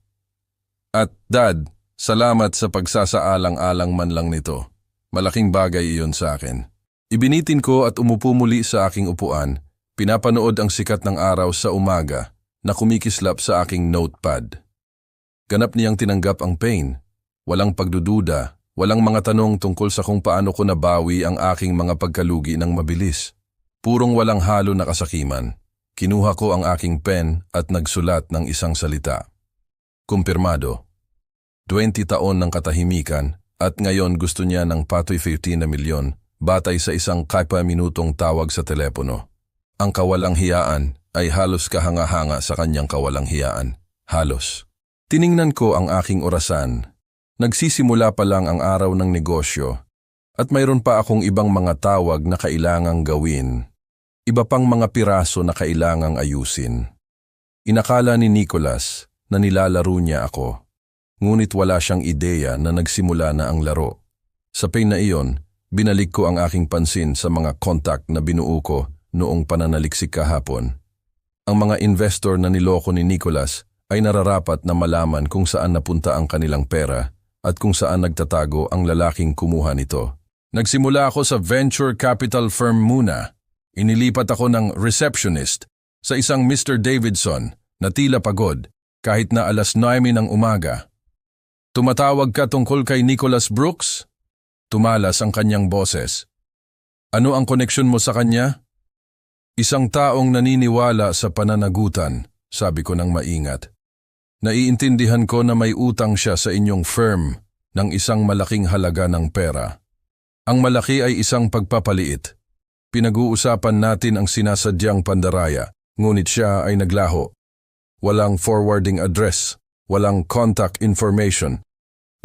At Dad, salamat sa pagsasaalang-alang man lang nito. Malaking bagay iyon sa akin. Ibinitin ko at umupo muli sa aking upuan, pinapanood ang sikat ng araw sa umaga na kumikislap sa aking notepad. Ganap niyang tinanggap ang pain. Walang pagdududa, walang mga tanong tungkol sa kung paano ko nabawi ang aking mga pagkalugi ng mabilis. Purong walang halo na kasakiman. Kinuha ko ang aking pen at nagsulat ng isang salita. Kumpirmado. 20 taon ng katahimikan at ngayon gusto niya ng patoy 15 na milyon batay sa isang kapa-minutong tawag sa telepono. Ang kawalang hiyaan ay halos kahanga-hanga sa kanyang kawalang hiyaan. Halos. Tiningnan ko ang aking orasan. Nagsisimula pa lang ang araw ng negosyo at mayroon pa akong ibang mga tawag na kailangang gawin. Iba pang mga piraso na kailangang ayusin. Inakala ni Nicholas na nilalaro niya ako. ngunit wala siyang ideya na nagsimula na ang laro. Sa pain na iyon, binalik ko ang aking pansin sa mga contact na binuo ko noong pananaliksik kahapon. Ang mga investor na niloko ni Nicholas ay nararapat na malaman kung saan napunta ang kanilang pera at kung saan nagtatago ang lalaking kumuha nito. Nagsimula ako sa venture capital firm muna. Inilipat ako ng receptionist sa isang Mr. Davidson na tila pagod kahit na 9:00 ng umaga. Tumatawag ka tungkol kay Nicholas Brooks? Tumalas ang kanyang boses. Ano ang koneksyon mo sa kanya? Isang taong naniniwala sa pananagutan, sabi ko ng maingat. Naiintindihan ko na may utang siya sa inyong firm ng isang malaking halaga ng pera. Ang malaki ay isang pagpapaliit. Pinag-uusapan natin ang sinasadyang pandaraya, ngunit siya ay naglaho. Walang forwarding address, walang contact information.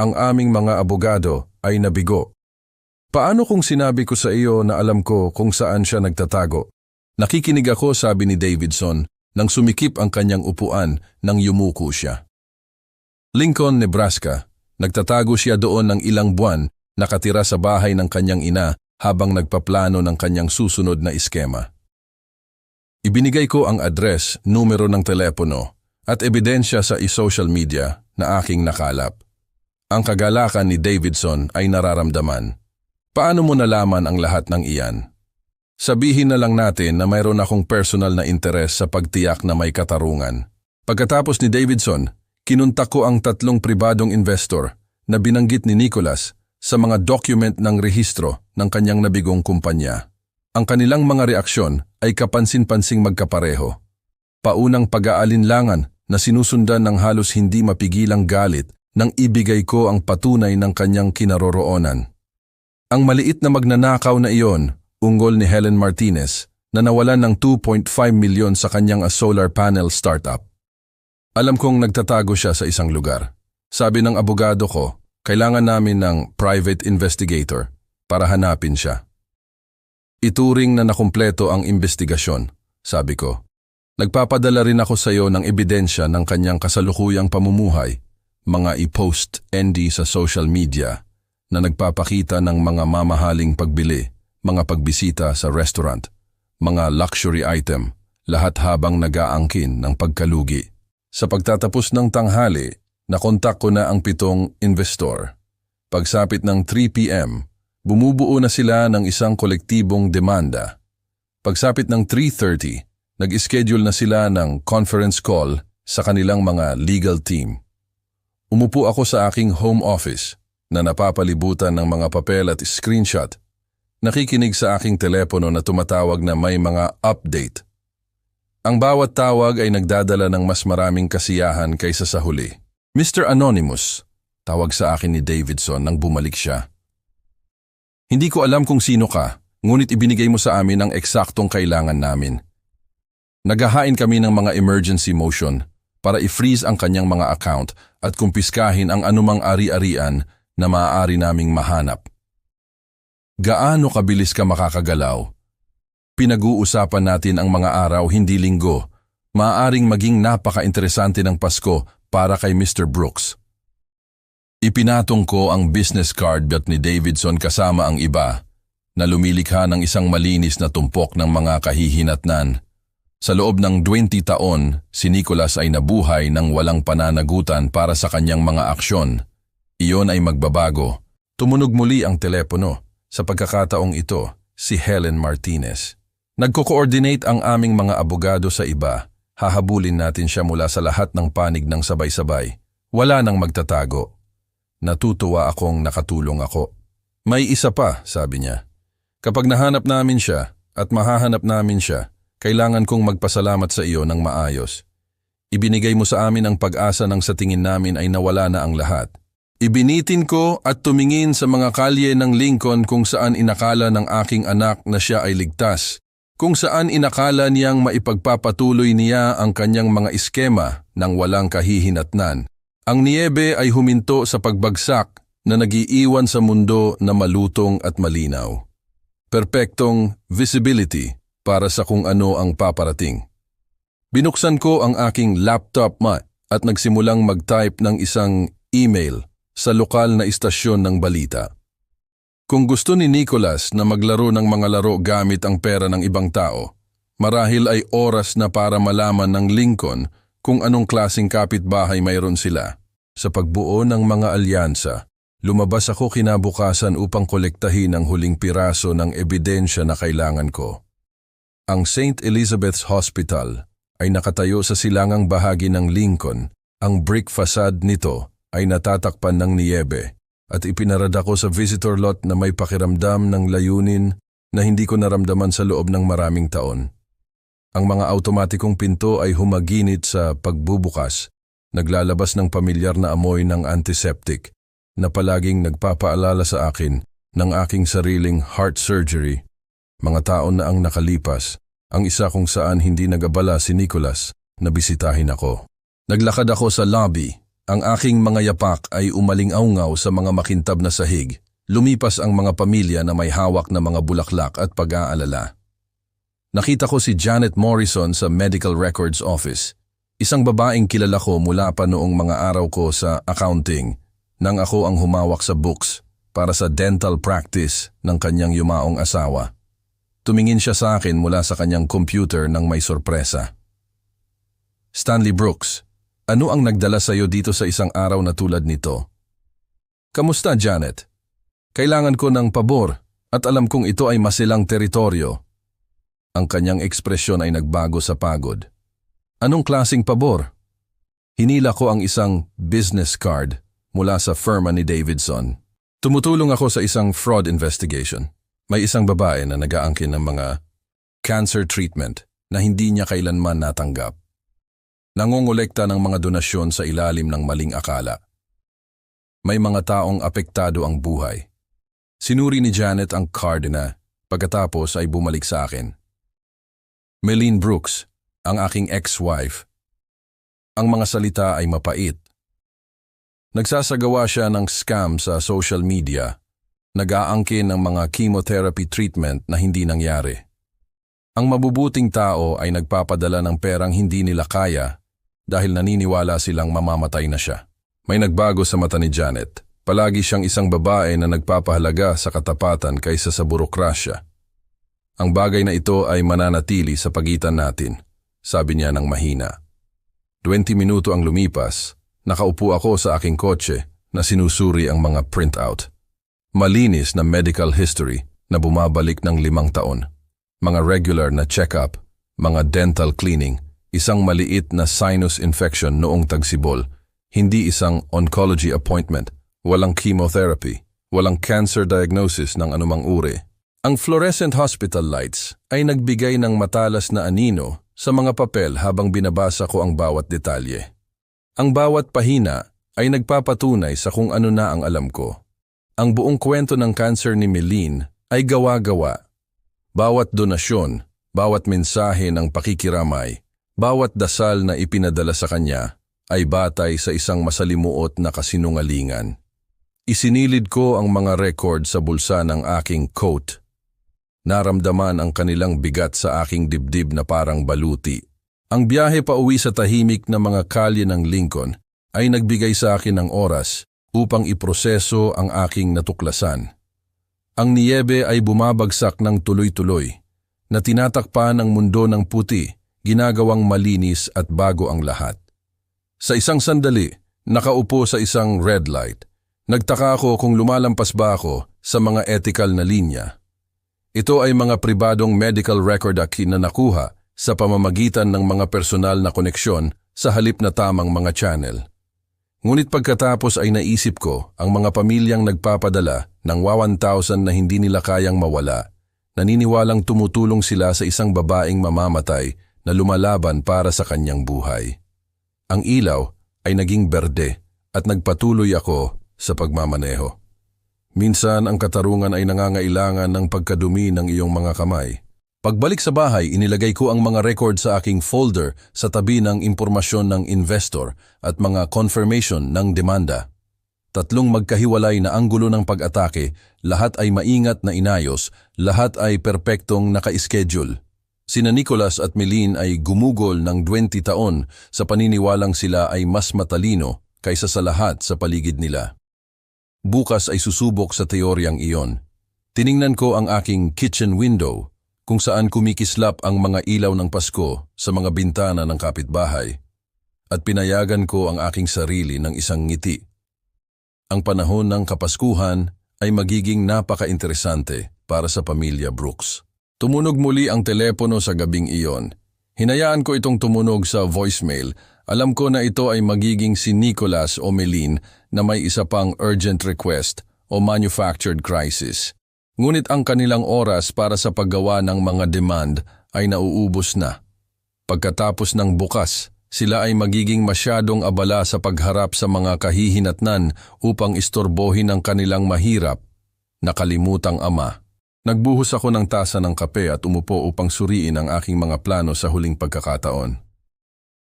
Ang aming mga abogado ay nabigo. Paano kung sinabi ko sa iyo na alam ko kung saan siya nagtatago? Nakikinig ako, sabi ni Davidson, nang sumikip ang kanyang upuan nang yumuko siya. Lincoln, Nebraska. Nagtatago siya doon ng ilang buwan, nakatira sa bahay ng kanyang ina habang nagpaplano ng kanyang susunod na iskema. Ibinigay ko ang address, numero ng telepono at ebidensya sa social media na aking nakalap. Ang kagalakan ni Davidson ay nararamdaman. Paano mo nalaman ang lahat ng iyan? Sabihin na lang natin na mayroon akong personal na interes sa pagtiyak na may katarungan. Pagkatapos ni Davidson, kinuntak ko ang 3 pribadong investor na binanggit ni Nicholas sa mga document ng rehistro ng kanyang nabigong kumpanya. Ang kanilang mga reaksyon ay kapansin-pansing magkapareho. Paunang pag-aalinlangan na sinusundan ng halos hindi mapigilang galit nang ibigay ko ang patunay ng kanyang kinaroroonan. Ang maliit na magnanakaw na iyon, unggol ni Helen Martinez, na nawalan ng 2.5 milyon sa kanyang solar panel startup. Alam kong nagtatago siya sa isang lugar. Sabi ng abogado ko, kailangan namin ng private investigator para hanapin siya. Ituring na nakumpleto ang investigasyon, sabi ko. Nagpapadala rin ako sa iyo ng ebidensya ng kanyang kasalukuyang pamumuhay, mga i-post ND sa social media na nagpapakita ng mga mamahaling pagbili, mga pagbisita sa restaurant, mga luxury item, lahat habang nag-aangkin ng pagkalugi. Sa pagtatapos ng tanghali, nakontak ko na ang 7 investor. Pagsapit ng 3 p.m., bumubuo na sila ng isang kolektibong demanda. Pagsapit ng 3:30, nag-schedule na sila ng conference call sa kanilang mga legal team. Umupo ako sa aking home office na napapalibutan ng mga papel at screenshot. Nakikinig sa aking telepono na tumatawag na may mga update. Ang bawat tawag ay nagdadala ng mas maraming kasiyahan kaysa sa huli. Mr. Anonymous, tawag sa akin ni Davidson nang bumalik siya. Hindi ko alam kung sino ka, ngunit ibinigay mo sa amin ang eksaktong kailangan namin. Naghahain kami ng mga emergency motion para i-freeze ang kanyang mga account at kumpiskahin ang anumang ari-arian na maaari naming mahanap. Gaano kabilis ka makakagalaw? Pinag-uusapan natin ang mga araw, hindi linggo. Maaaring maging napaka-interesante ng Pasko para kay Mr. Brooks. Ipinatong ko ang business card ni Davidson kasama ang iba na lumilikha ng isang malinis na tumpok ng mga kahihinatnan. Sa loob ng 20 taon, si Nicholas ay nabuhay ng walang pananagutan para sa kanyang mga aksyon. Iyon ay magbabago. Tumunog muli ang telepono. Sa pagkakataong ito, si Helen Martinez. Nagko-coordinate ang aming mga abogado sa iba. Hahabulin natin siya mula sa lahat ng panig ng sabay-sabay. Wala nang magtatago. Natutuwa akong nakatulong ako. May isa pa, sabi niya. Kapag nahanap namin siya at mahahanap namin siya, kailangan kong magpasalamat sa iyo ng maayos. Ibinigay mo sa amin ang pag-asa nang sa tingin namin ay nawala na ang lahat. Ibinitin ko at tumingin sa mga kalye ng Lincoln kung saan inakala ng aking anak na siya ay ligtas, kung saan inakala niyang maipagpapatuloy niya ang kanyang mga iskema nang walang kahihinatnan. Ang niyebe ay huminto sa pagbagsak na nagiiwan sa mundo na malutong at malinaw. Perpektong visibility para sa kung ano ang paparating. Binuksan ko ang aking laptop at nagsimulang mag-type ng isang email, sa lokal na istasyon ng balita. Kung gusto ni Nicholas na maglaro ng mga laro gamit ang pera ng ibang tao, marahil ay oras na para malaman ng Lincoln kung anong klaseng kapitbahay mayroon sila. Sa pagbuo ng mga alyansa, lumabas ako kinabukasan upang kolektahin ang huling piraso ng ebidensya na kailangan ko. Ang St. Elizabeth's Hospital ay nakatayo sa silangang bahagi ng Lincoln. Ang brick facade nito ay natatakpan ng niyebe at ipinarada ko sa visitor lot na may pakiramdam ng layunin na hindi ko naramdaman sa loob ng maraming taon. Ang mga automatikong pinto ay humaginit sa pagbubukas, naglalabas ng pamilyar na amoy ng antiseptic na palaging nagpapaalala sa akin ng aking sariling heart surgery. Mga taon na ang nakalipas, ang isa kung saan hindi nag-abala si Nicholas na bisitahin ako. Naglakad ako sa lobby. Ang aking mga yapak ay umaling-aungaw sa mga makintab na sahig. Lumipas ang mga pamilya na may hawak na mga bulaklak at pag-aalala. Nakita ko si Janet Morrison sa Medical Records Office. Isang babaeng kilala ko mula pa noong mga araw ko sa accounting nang ako ang humawak sa books para sa dental practice ng kanyang yumaong asawa. Tumingin siya sa akin mula sa kanyang computer nang may sorpresa. Stanley Brooks, ano ang nagdala sa iyo dito sa isang araw na tulad nito? Kamusta, Janet? Kailangan ko ng pabor at alam kong ito ay masilang teritoryo. Ang kanyang ekspresyon ay nagbago sa pagod. Anong klaseng pabor? Hinila ko ang isang business card mula sa firma ni Davidson. Tumutulong ako sa isang fraud investigation. May isang babae na nag-aangkin ng mga cancer treatment na hindi niya kailanman natanggap. Nangongolekta ng mga donasyon sa ilalim ng maling akala. May mga taong apektado ang buhay. Sinuri ni Janet ang card na pagkatapos ay bumalik sa akin. Melene Brooks, ang aking ex-wife. Ang mga salita ay mapait. Nagsasagawa siya ng scam sa social media. Nag-aangkin ng mga chemotherapy treatment na hindi nangyari. Ang mabubuting tao ay nagpapadala ng perang hindi nila kaya dahil naniniwala silang mamamatay na siya. May nagbago sa mata ni Janet. Palagi siyang isang babae na nagpapahalaga sa katapatan kaysa sa burokrasya. Ang bagay na ito ay mananatili sa pagitan natin, sabi niya ng mahina. 20 minuto ang lumipas, nakaupo ako sa aking kotse na sinusuri ang mga printout. Malinis na medical history na bumabalik ng 5 taon. Mga regular na check-up, mga dental cleaning, isang maliit na sinus infection noong tagsibol, hindi isang oncology appointment, walang chemotherapy, walang cancer diagnosis ng anumang uri. Ang fluorescent hospital lights ay nagbigay ng matalas na anino sa mga papel habang binabasa ko ang bawat detalye. Ang bawat pahina ay nagpapatunay sa kung ano na ang alam ko. Ang buong kwento ng cancer ni Melene ay gawa-gawa. Bawat donasyon, bawat mensahe ng pakikiramay, bawat dasal na ipinadala sa kanya ay batay sa isang masalimuot na kasinungalingan. Isinilid ko ang mga record sa bulsa ng aking coat. Naramdaman ang kanilang bigat sa aking dibdib na parang baluti. Ang biyahe pa uwi sa tahimik na mga kalye ng Lincoln ay nagbigay sa akin ng oras upang iproseso ang aking natuklasan. Ang niyebe ay bumabagsak ng tuloy-tuloy, na tinatakpan ang mundo ng puti, ginagawang malinis at bago ang lahat. Sa isang sandali, nakaupo sa isang red light. Nagtaka ako kung lumalampas ba ako sa mga ethical na linya. Ito ay mga pribadong medical record akin na nakuha sa pamamagitan ng mga personal na koneksyon sa halip na tamang mga channel. Ngunit pagkatapos ay naisip ko ang mga pamilyang nagpapadala ng 1,000 na hindi nila kayang mawala, naniniwalang tumutulong sila sa isang babaeng mamamatay na lumalaban para sa kanyang buhay. Ang ilaw ay naging berde at nagpatuloy ako sa pagmamaneho. Minsan ang katarungan ay nangangailangan ng pagkadumi ng iyong mga kamay. Pagbalik sa bahay, inilagay ko ang mga record sa aking folder sa tabi ng impormasyon ng investor at mga confirmation ng demanda. 3 magkahiwalay na anggulo ng pag-atake, lahat ay maingat na inayos, lahat ay perpektong naka-schedule. Sina Nicholas at Melene ay gumugol ng 20 taon sa paniniwalang sila ay mas matalino kaysa sa lahat sa paligid nila. Bukas ay susubok sa teoryang iyon. Tiningnan ko ang aking kitchen window kung saan kumikislap ang mga ilaw ng Pasko sa mga bintana ng kapitbahay at pinayagan ko ang aking sarili ng isang ngiti. Ang panahon ng Kapaskuhan ay magiging napaka-interesante para sa pamilya Brooks. Tumunog muli ang telepono sa gabing iyon. Hinayaan ko itong tumunog sa voicemail. Alam ko na ito ay magiging si Nicholas o Meline na may isa pang urgent request o manufactured crisis. Ngunit ang kanilang oras para sa paggawa ng mga demand ay nauubos na. Pagkatapos ng bukas, sila ay magiging masyadong abala sa pagharap sa mga kahihinatnan upang istorbohin ang kanilang mahirap, nakalimutang ama. Nagbuhos ako ng tasa ng kape at umupo upang suriin ang aking mga plano sa huling pagkakataon.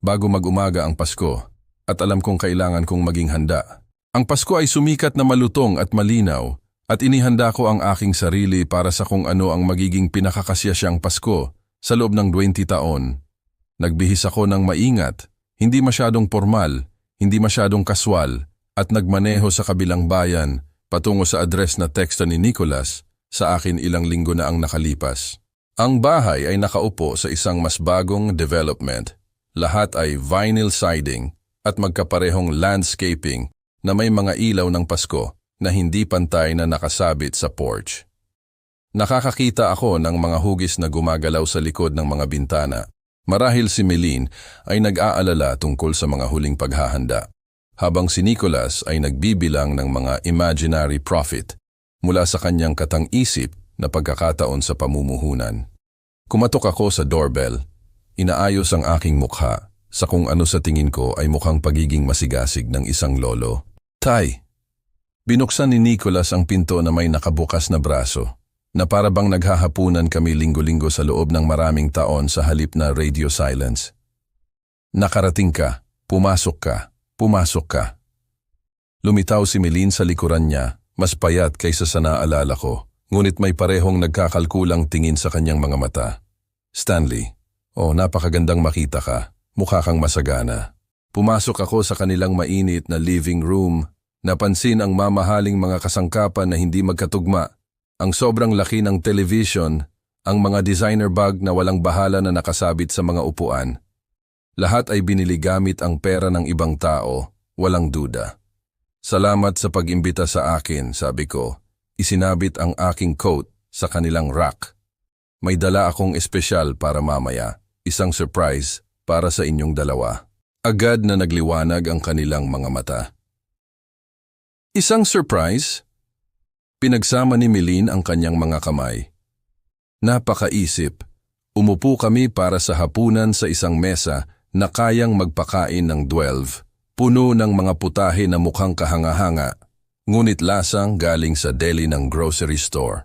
Bago mag-umaga ang Pasko, at alam kong kailangan kong maging handa. Ang Pasko ay sumikat na malutong at malinaw, at inihanda ko ang aking sarili para sa kung ano ang magiging pinakakasyasiyang Pasko sa loob ng 20 taon. Nagbihis ako ng maingat, hindi masyadong formal, hindi masyadong kaswal, at nagmaneho sa kabilang bayan patungo sa address na teksto ni Nicholas sa akin ilang linggo na ang nakalipas. Ang bahay ay nakaupo sa isang mas bagong development. Lahat ay vinyl siding at magkaparehong landscaping na may mga ilaw ng Pasko na hindi pantay na nakasabit sa porch. Nakakakita ako ng mga hugis na gumagalaw sa likod ng mga bintana. Marahil si Meline ay nag-aalala tungkol sa mga huling paghahanda, habang si Nicholas ay nagbibilang ng mga imaginary profit mula sa kanyang katang-isip na pagkakataon sa pamumuhunan. Kumatok ako sa doorbell. Inaayos ang aking mukha sa kung ano sa tingin ko ay mukhang pagiging masigasig ng isang lolo. Tay! Binuksan ni Nicholas ang pinto na may nakabukas na braso, na para bang naghahapunan kami linggo-linggo sa loob ng maraming taon sa halip na radio silence. Nakarating ka, pumasok ka, pumasok ka. Lumitaw si Meline sa likuran niya, mas payat kaysa sa naalala ko, ngunit may parehong nagkakalkulang tingin sa kanyang mga mata. Stanley, napakagandang makita ka, mukha kang masagana. Pumasok ako sa kanilang mainit na living room, napansin ang mamahaling mga kasangkapan na hindi magkatugma. Ang sobrang laki ng television, ang mga designer bag na walang bahala na nakasabit sa mga upuan. Lahat ay binili gamit ang pera ng ibang tao, walang duda. Salamat sa pag-imbita sa akin, sabi ko. Isinabit ang aking coat sa kanilang rack. May dala akong espesyal para mamaya, isang surprise para sa inyong dalawa. Agad na nagliwanag ang kanilang mga mata. Isang surprise? Pinagsama ni Meline ang kanyang mga kamay. Napakaisip. Umupo kami para sa hapunan sa isang mesa na kayang magpakain ng 12, puno ng mga putahe na mukhang kahanga-hanga, ngunit lasang galing sa deli ng grocery store.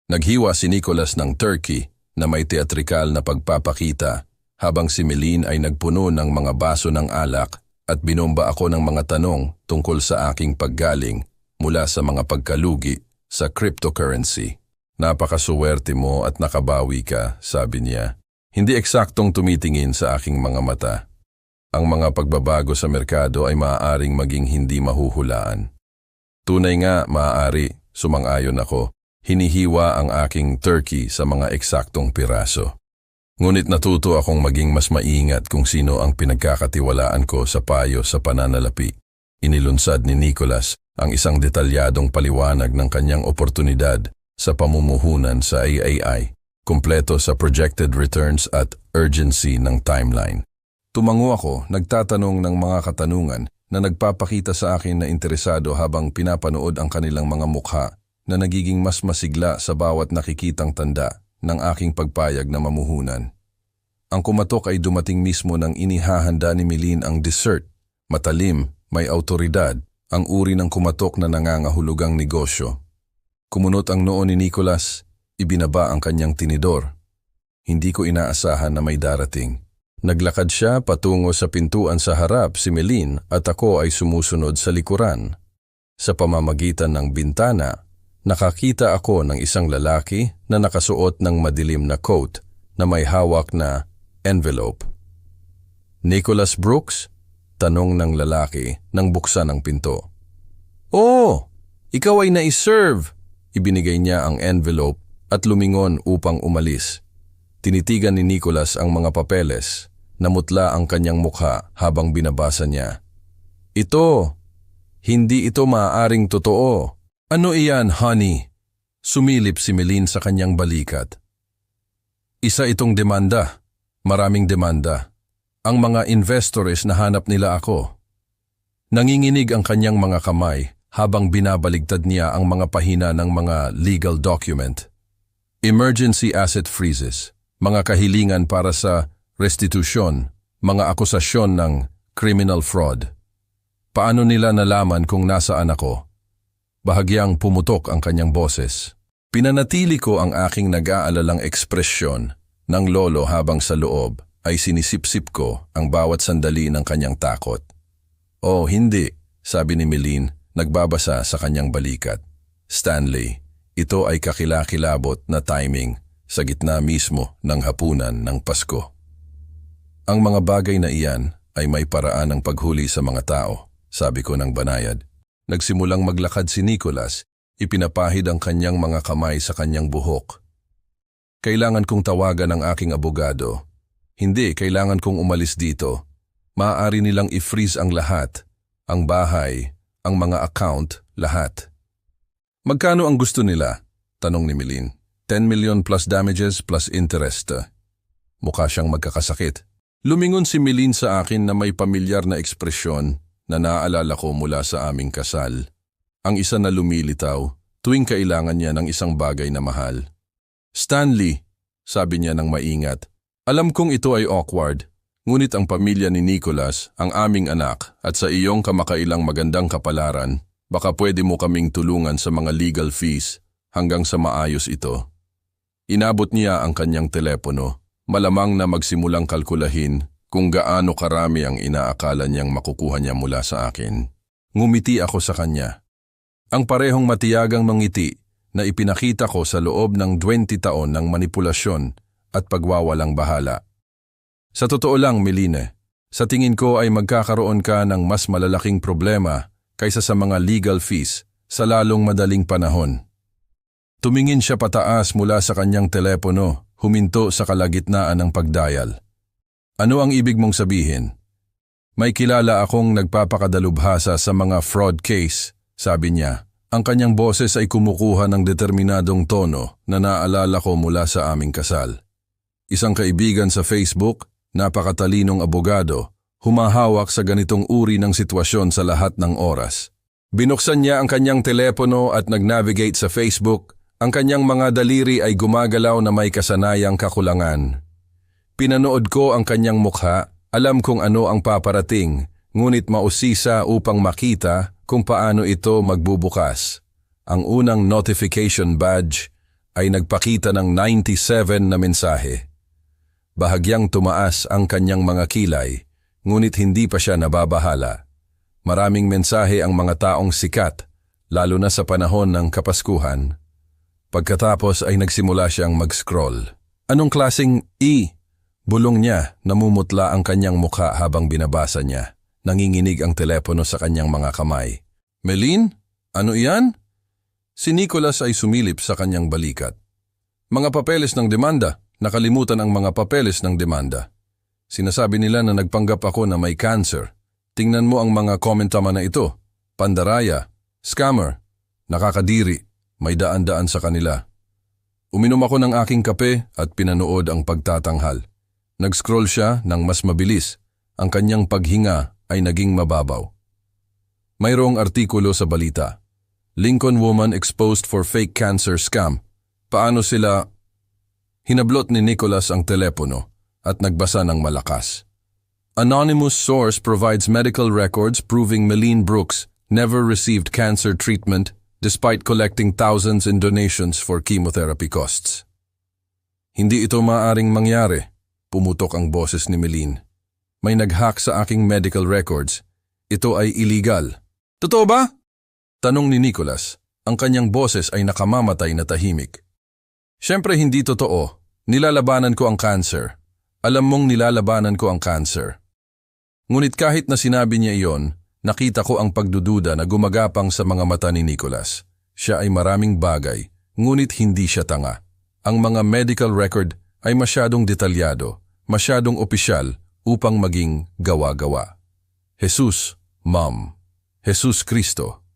Naghiwa si Nicholas ng turkey na may teatrikal na pagpapakita, habang si Meline ay nagpuno ng mga baso ng alak at binomba ako ng mga tanong tungkol sa aking paggaling mula sa mga pagkalugi sa cryptocurrency. Napakasuwerte mo at nakabawi ka, sabi niya. Hindi eksaktong tumitingin sa aking mga mata. Ang mga pagbabago sa merkado ay maaaring maging hindi mahuhulaan. Tunay nga, maaari, sumang-ayon ako. Hinihiwa ang aking turkey sa mga eksaktong piraso. Ngunit natuto akong maging mas maingat kung sino ang pinagkakatiwalaan ko sa payo sa pananalapi. Inilunsad ni Nicholas ang isang detalyadong paliwanag ng kanyang oportunidad sa pamumuhunan sa AI, kumpleto sa projected returns at urgency ng timeline. Tumango ako, nagtatanong ng mga katanungan na nagpapakita sa akin na interesado habang pinapanood ang kanilang mga mukha na nagiging mas masigla sa bawat nakikitang tanda ng aking pagpayag na mamuhunan. Ang kumatok ay dumating mismo nang inihahanda ni Meline ang dessert. Matalim, may autoridad, ang uri ng kumatok na nangangahulugang negosyo. Kumunot ang noo ni Nicholas, ibinaba ang kanyang tinidor. Hindi ko inaasahan na may darating. Naglakad siya patungo sa pintuan sa harap si Meline at ako ay sumusunod sa likuran. Sa pamamagitan ng bintana, nakakita ako ng isang lalaki na nakasuot ng madilim na coat na may hawak na envelope. Nicholas Brooks? Tanong ng lalaki nang buksan ang pinto. Oh, ikaw ay naiserve. Ibinigay niya ang envelope at lumingon upang umalis. Tinitigan ni Nicholas ang mga papeles. Namutla ang kanyang mukha habang binabasa niya. Hindi ito maaaring totoo. Ano iyan, honey? Sumilip si Meline sa kanyang balikat. Isa itong demanda. Maraming demanda. Ang mga investors nahanap nila ako. Nanginginig ang kanyang mga kamay habang binabaligtad niya ang mga pahina ng mga legal document. Emergency asset freezes, mga kahilingan para sa restitusyon, mga akusasyon ng criminal fraud. Paano nila nalaman kung nasaan ako? Bahagyang pumutok ang kanyang boses. Pinanatili ko ang aking nag-aalalang ekspresyon ng lolo habang sa loob ay sinisipsip ko ang bawat sandali ng kanyang takot. Oh, hindi, sabi ni Meline, nagbabasa sa kanyang balikat. Stanley, ito ay kakilakilabot na timing sa gitna mismo ng hapunan ng Pasko. Ang mga bagay na iyan ay may paraan ng paghuli sa mga tao, sabi ko ng banayad. Nagsimulang maglakad si Nicholas, ipinapahid ang kanyang mga kamay sa kanyang buhok. Kailangan kong tawagan ang aking abogado. Hindi, kailangan kong umalis dito. Maaari nilang i-freeze ang lahat, ang bahay, ang mga account, lahat. Magkano ang gusto nila? Tanong ni Meline. 10 million plus damages plus interest. Mukha siyang magkakasakit. Lumingon si Meline sa akin na may pamilyar na ekspresyon na naaalala ko mula sa aming kasal. Ang isa na lumilitaw tuwing kailangan niya ng isang bagay na mahal. Stanley, sabi niya ng maingat, alam kong ito ay awkward, ngunit ang pamilya ni Nicholas, ang aming anak, at sa iyong kamakailang magandang kapalaran, baka pwede mo kaming tulungan sa mga legal fees hanggang sa maayos ito. Inabot niya ang kanyang telepono, malamang na magsimulang kalkulahin kung gaano karami ang inaakala niyang makukuha niya mula sa akin. Ngumiti ako sa kanya. Ang parehong matiyagang mangiti na ipinakita ko sa loob ng 20 taon ng manipulasyon at pagwawalang bahala. Sa totoo lang, Meline, sa tingin ko ay magkakaroon ka ng mas malalaking problema kaysa sa mga legal fees sa lalong madaling panahon. Tumingin siya pataas mula sa kanyang telepono, huminto sa kalagitnaan ng pagdial. Ano ang ibig mong sabihin? May kilala akong nagpapakadalubhasa sa mga fraud case, sabi niya. Ang kanyang boses ay kumukuha ng determinadong tono na naalala ko mula sa aming kasal. Isang kaibigan sa Facebook, napakatalinong abogado, humahawak sa ganitong uri ng sitwasyon sa lahat ng oras. Binuksan niya ang kanyang telepono at nag-navigate sa Facebook. Ang kanyang mga daliri ay gumagalaw na may kasanayang kakulangan. Pinanood ko ang kanyang mukha, alam kung ano ang paparating, ngunit mausisa upang makita kung paano ito magbubukas. Ang unang notification badge ay nagpakita ng 97 na mensahe. Bahagyang tumaas ang kanyang mga kilay, ngunit hindi pa siya nababahala. Maraming mensahe ang mga taong sikat, lalo na sa panahon ng Kapaskuhan. Pagkatapos ay nagsimula siyang mag-scroll. Anong klaseng Bulong niya, namumutla ang kanyang mukha habang binabasa niya. Nanginginig ang telepono sa kanyang mga kamay. Meline? Ano iyan? Si Nicholas ay sumilip sa kanyang balikat. Mga papeles ng demanda. Nakalimutan ang mga papeles ng demanda. Sinasabi nila na nagpanggap ako na may cancer. Tingnan mo ang mga komentama na ito. Pandaraya, scammer, nakakadiri, may daan-daan sa kanila. Uminom ako ng aking kape at pinanood ang pagtatanghal. Nag-scroll siya ng mas mabilis. Ang kanyang paghinga ay naging mababaw. Mayroong artikulo sa balita. Lincoln woman exposed for fake cancer scam. Paano sila... Hinablot ni Nicholas ang telepono at nagbasa ng malakas. Anonymous source provides medical records proving Meline Brooks never received cancer treatment despite collecting thousands in donations for chemotherapy costs. Hindi ito maaring mangyari, pumutok ang boses ni Meline. May nag-hack sa aking medical records. Ito ay illegal. Totoo ba? Tanong ni Nicholas. Ang kanyang boses ay nakamamatay na tahimik. Siyempre hindi totoo. Nilalabanan ko ang cancer. Alam mong nilalabanan ko ang cancer. Ngunit kahit na sinabi niya iyon, nakita ko ang pagdududa na gumagapang sa mga mata ni Nicholas. Siya ay maraming bagay, ngunit hindi siya tanga. Ang mga medical record ay masyadong detalyado, masyadong opisyal upang maging gawa-gawa. Jesus, Ma'am. Jesus Kristo.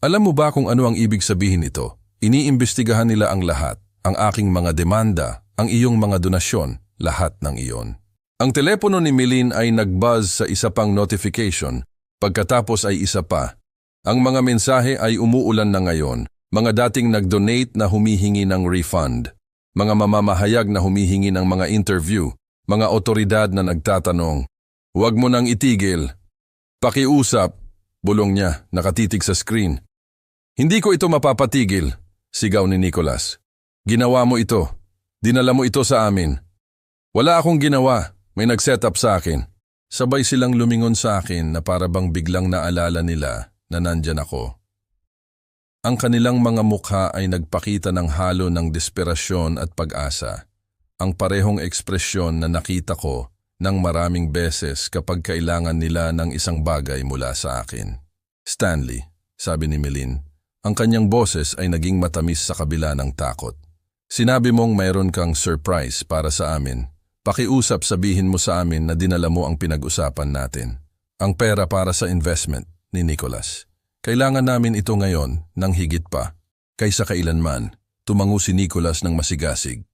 Alam mo ba kung ano ang ibig sabihin nito? Iniimbestigahan nila ang lahat, ang aking mga demanda, ang iyong mga donasyon, lahat ng iyon. Ang telepono ni Milene ay nag-buzz sa isa pang notification, pagkatapos ay isa pa. Ang mga mensahe ay umuulan na ngayon, mga dating nag-donate na humihingi ng refund, mga mamamahayag na humihingi ng mga interview, mga otoridad na nagtatanong, "Huwag mo nang itigil. Pakiusap," bulong niya, nakatitig sa screen. "Hindi ko ito mapapatigil," sigaw ni Nicholas. "Ginawa mo ito. Dinala mo ito sa amin." "Wala akong ginawa. May nag-set up sa akin." Sabay silang lumingon sa akin na para bang biglang naalala nila na nandyan ako. Ang kanilang mga mukha ay nagpakita ng halo ng desperasyon at pag-asa. Ang parehong ekspresyon na nakita ko ng maraming beses kapag kailangan nila ng isang bagay mula sa akin. "Stanley," sabi ni Milene, ang kanyang boses ay naging matamis sa kabila ng takot. "Sinabi mong mayroon kang surprise para sa amin. Pakiusap, sabihin mo sa amin na dinala mo ang pinag-usapan natin. Ang pera para sa investment ni Nicholas. Kailangan namin ito ngayon ng higit pa. Kaysa kailanman." Tumango si Nicholas ng masigasig.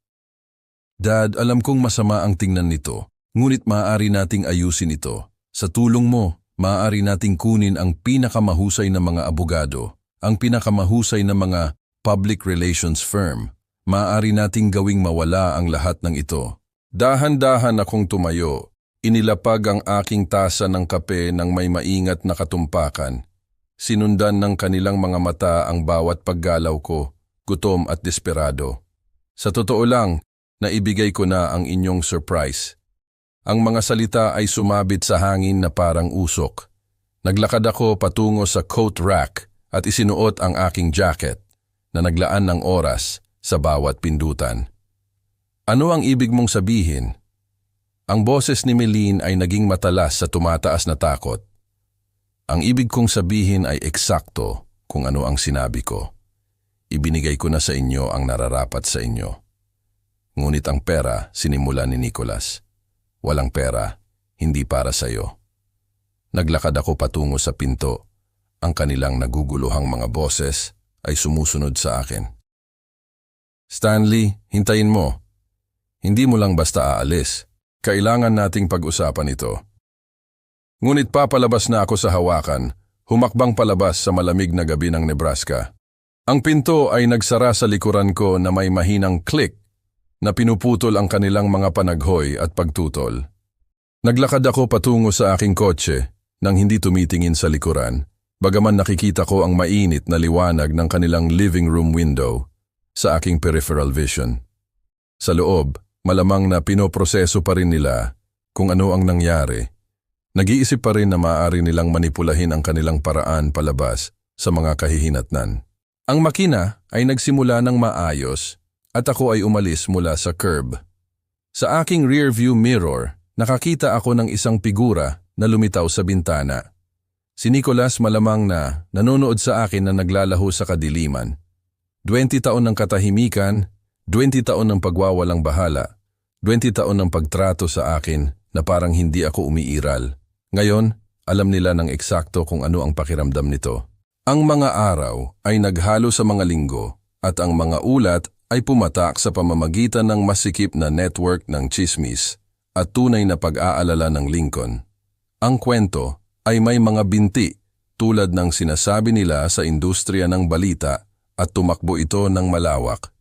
"Dad, alam kong masama ang tingnan nito, ngunit maaari nating ayusin ito. Sa tulong mo, maaari nating kunin ang pinakamahusay na mga abogado, ang pinakamahusay na mga public relations firm. Maaari nating gawing mawala ang lahat ng ito." Dahan-dahan akong tumayo. Inilapag ang aking tasa ng kape ng may maingat na katumpakan. Sinundan ng kanilang mga mata ang bawat paggalaw ko, gutom at desperado. "Sa totoo lang, naibigay ko na ang inyong surprise." Ang mga salita ay sumabit sa hangin na parang usok. Naglakad ako patungo sa coat rack at isinuot ang aking jacket na naglaan ng oras sa bawat pindutan. "Ano ang ibig mong sabihin?" Ang boses ni Milene ay naging matalas sa tumataas na takot. "Ang ibig kong sabihin ay eksakto kung ano ang sinabi ko. Ibinigay ko na sa inyo ang nararapat sa inyo. Ngunit ang pera, sinimula ni Nicholas. Walang pera, hindi para sa iyo." Naglakad ako patungo sa pinto. Ang kanilang naguguluhang mga boses ay sumusunod sa akin. "Stanley, hintayin mo. Hindi mo lang basta aalis. Kailangan nating pag-usapan ito." Ngunit papalabas na ako sa hawakan, humakbang palabas sa malamig na gabi ng Nebraska. Ang pinto ay nagsara sa likuran ko na may mahinang click na pinuputol ang kanilang mga panaghoy at pagtutol. Naglakad ako patungo sa aking kotse nang hindi tumitingin sa likuran, bagaman nakikita ko ang mainit na liwanag ng kanilang living room window sa aking peripheral vision. Sa loob, malamang na pinoproseso pa rin nila kung ano ang nangyari. Nag-iisip pa rin na maaari nilang manipulahin ang kanilang paraan palabas sa mga kahihinatnan. Ang makina ay nagsimula ng maayos at ako ay umalis mula sa curb. Sa aking rearview mirror, nakakita ako ng isang figura na lumitaw sa bintana. Si Nicholas malamang na nanonood sa akin na naglalaho sa kadiliman. 20 taon ng katahimikan, 20 taon ng pagwawalang bahala, 20 taon ng pagtrato sa akin na parang hindi ako umiiral. Ngayon, alam nila ng eksakto kung ano ang pakiramdam nito. Ang mga araw ay naghalo sa mga linggo at ang mga ulat ay pumatak sa pamamagitan ng masikip na network ng tsismis at tunay na pag-aalala ng Lincoln. Ang kwento ay may mga binti tulad ng sinasabi nila sa industriya ng balita at tumakbo ito ng malawak.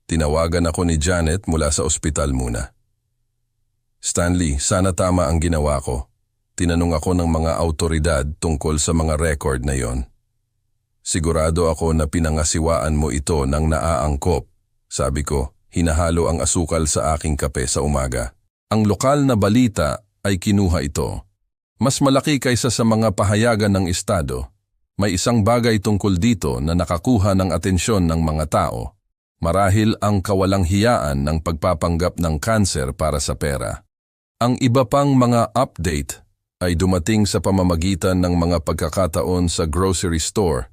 Tinawagan ako ni Janet mula sa ospital muna. "Stanley, sana tama ang ginawa ko." Tinanong ako ng mga autoridad tungkol sa mga record na yon. "Sigurado ako na pinangasiwaan mo ito ng naaangkop." Sabi ko, hinahalo ang asukal sa aking kape sa umaga. Ang lokal na balita ay kinuha ito. Mas malaki kaysa sa mga pahayagan ng estado. May isang bagay tungkol dito na nakakuha ng atensyon ng mga tao. Marahil ang kawalang hiyaan ng pagpapanggap ng kanser para sa pera. Ang iba pang mga update ay dumating sa pamamagitan ng mga pagkakataon sa grocery store,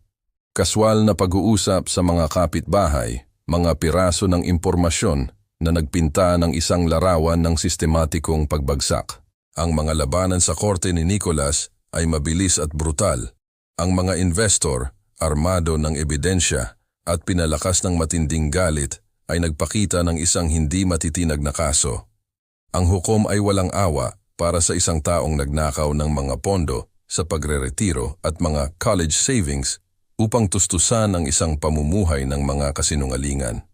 kaswal na pag-uusap sa mga kapitbahay, mga piraso ng impormasyon na nagpinta ng isang larawan ng sistematikong pagbagsak. Ang mga labanan sa korte ni Nicolas ay mabilis at brutal. Ang mga investor, armado ng ebidensya at pinalakas ng matinding galit, ay nagpakita ng isang hindi matitinag na kaso. Ang hukom ay walang awa para sa isang taong nagnakaw ng mga pondo sa pagreretiro at mga college savings upang tustusan ang isang pamumuhay ng mga kasinungalingan.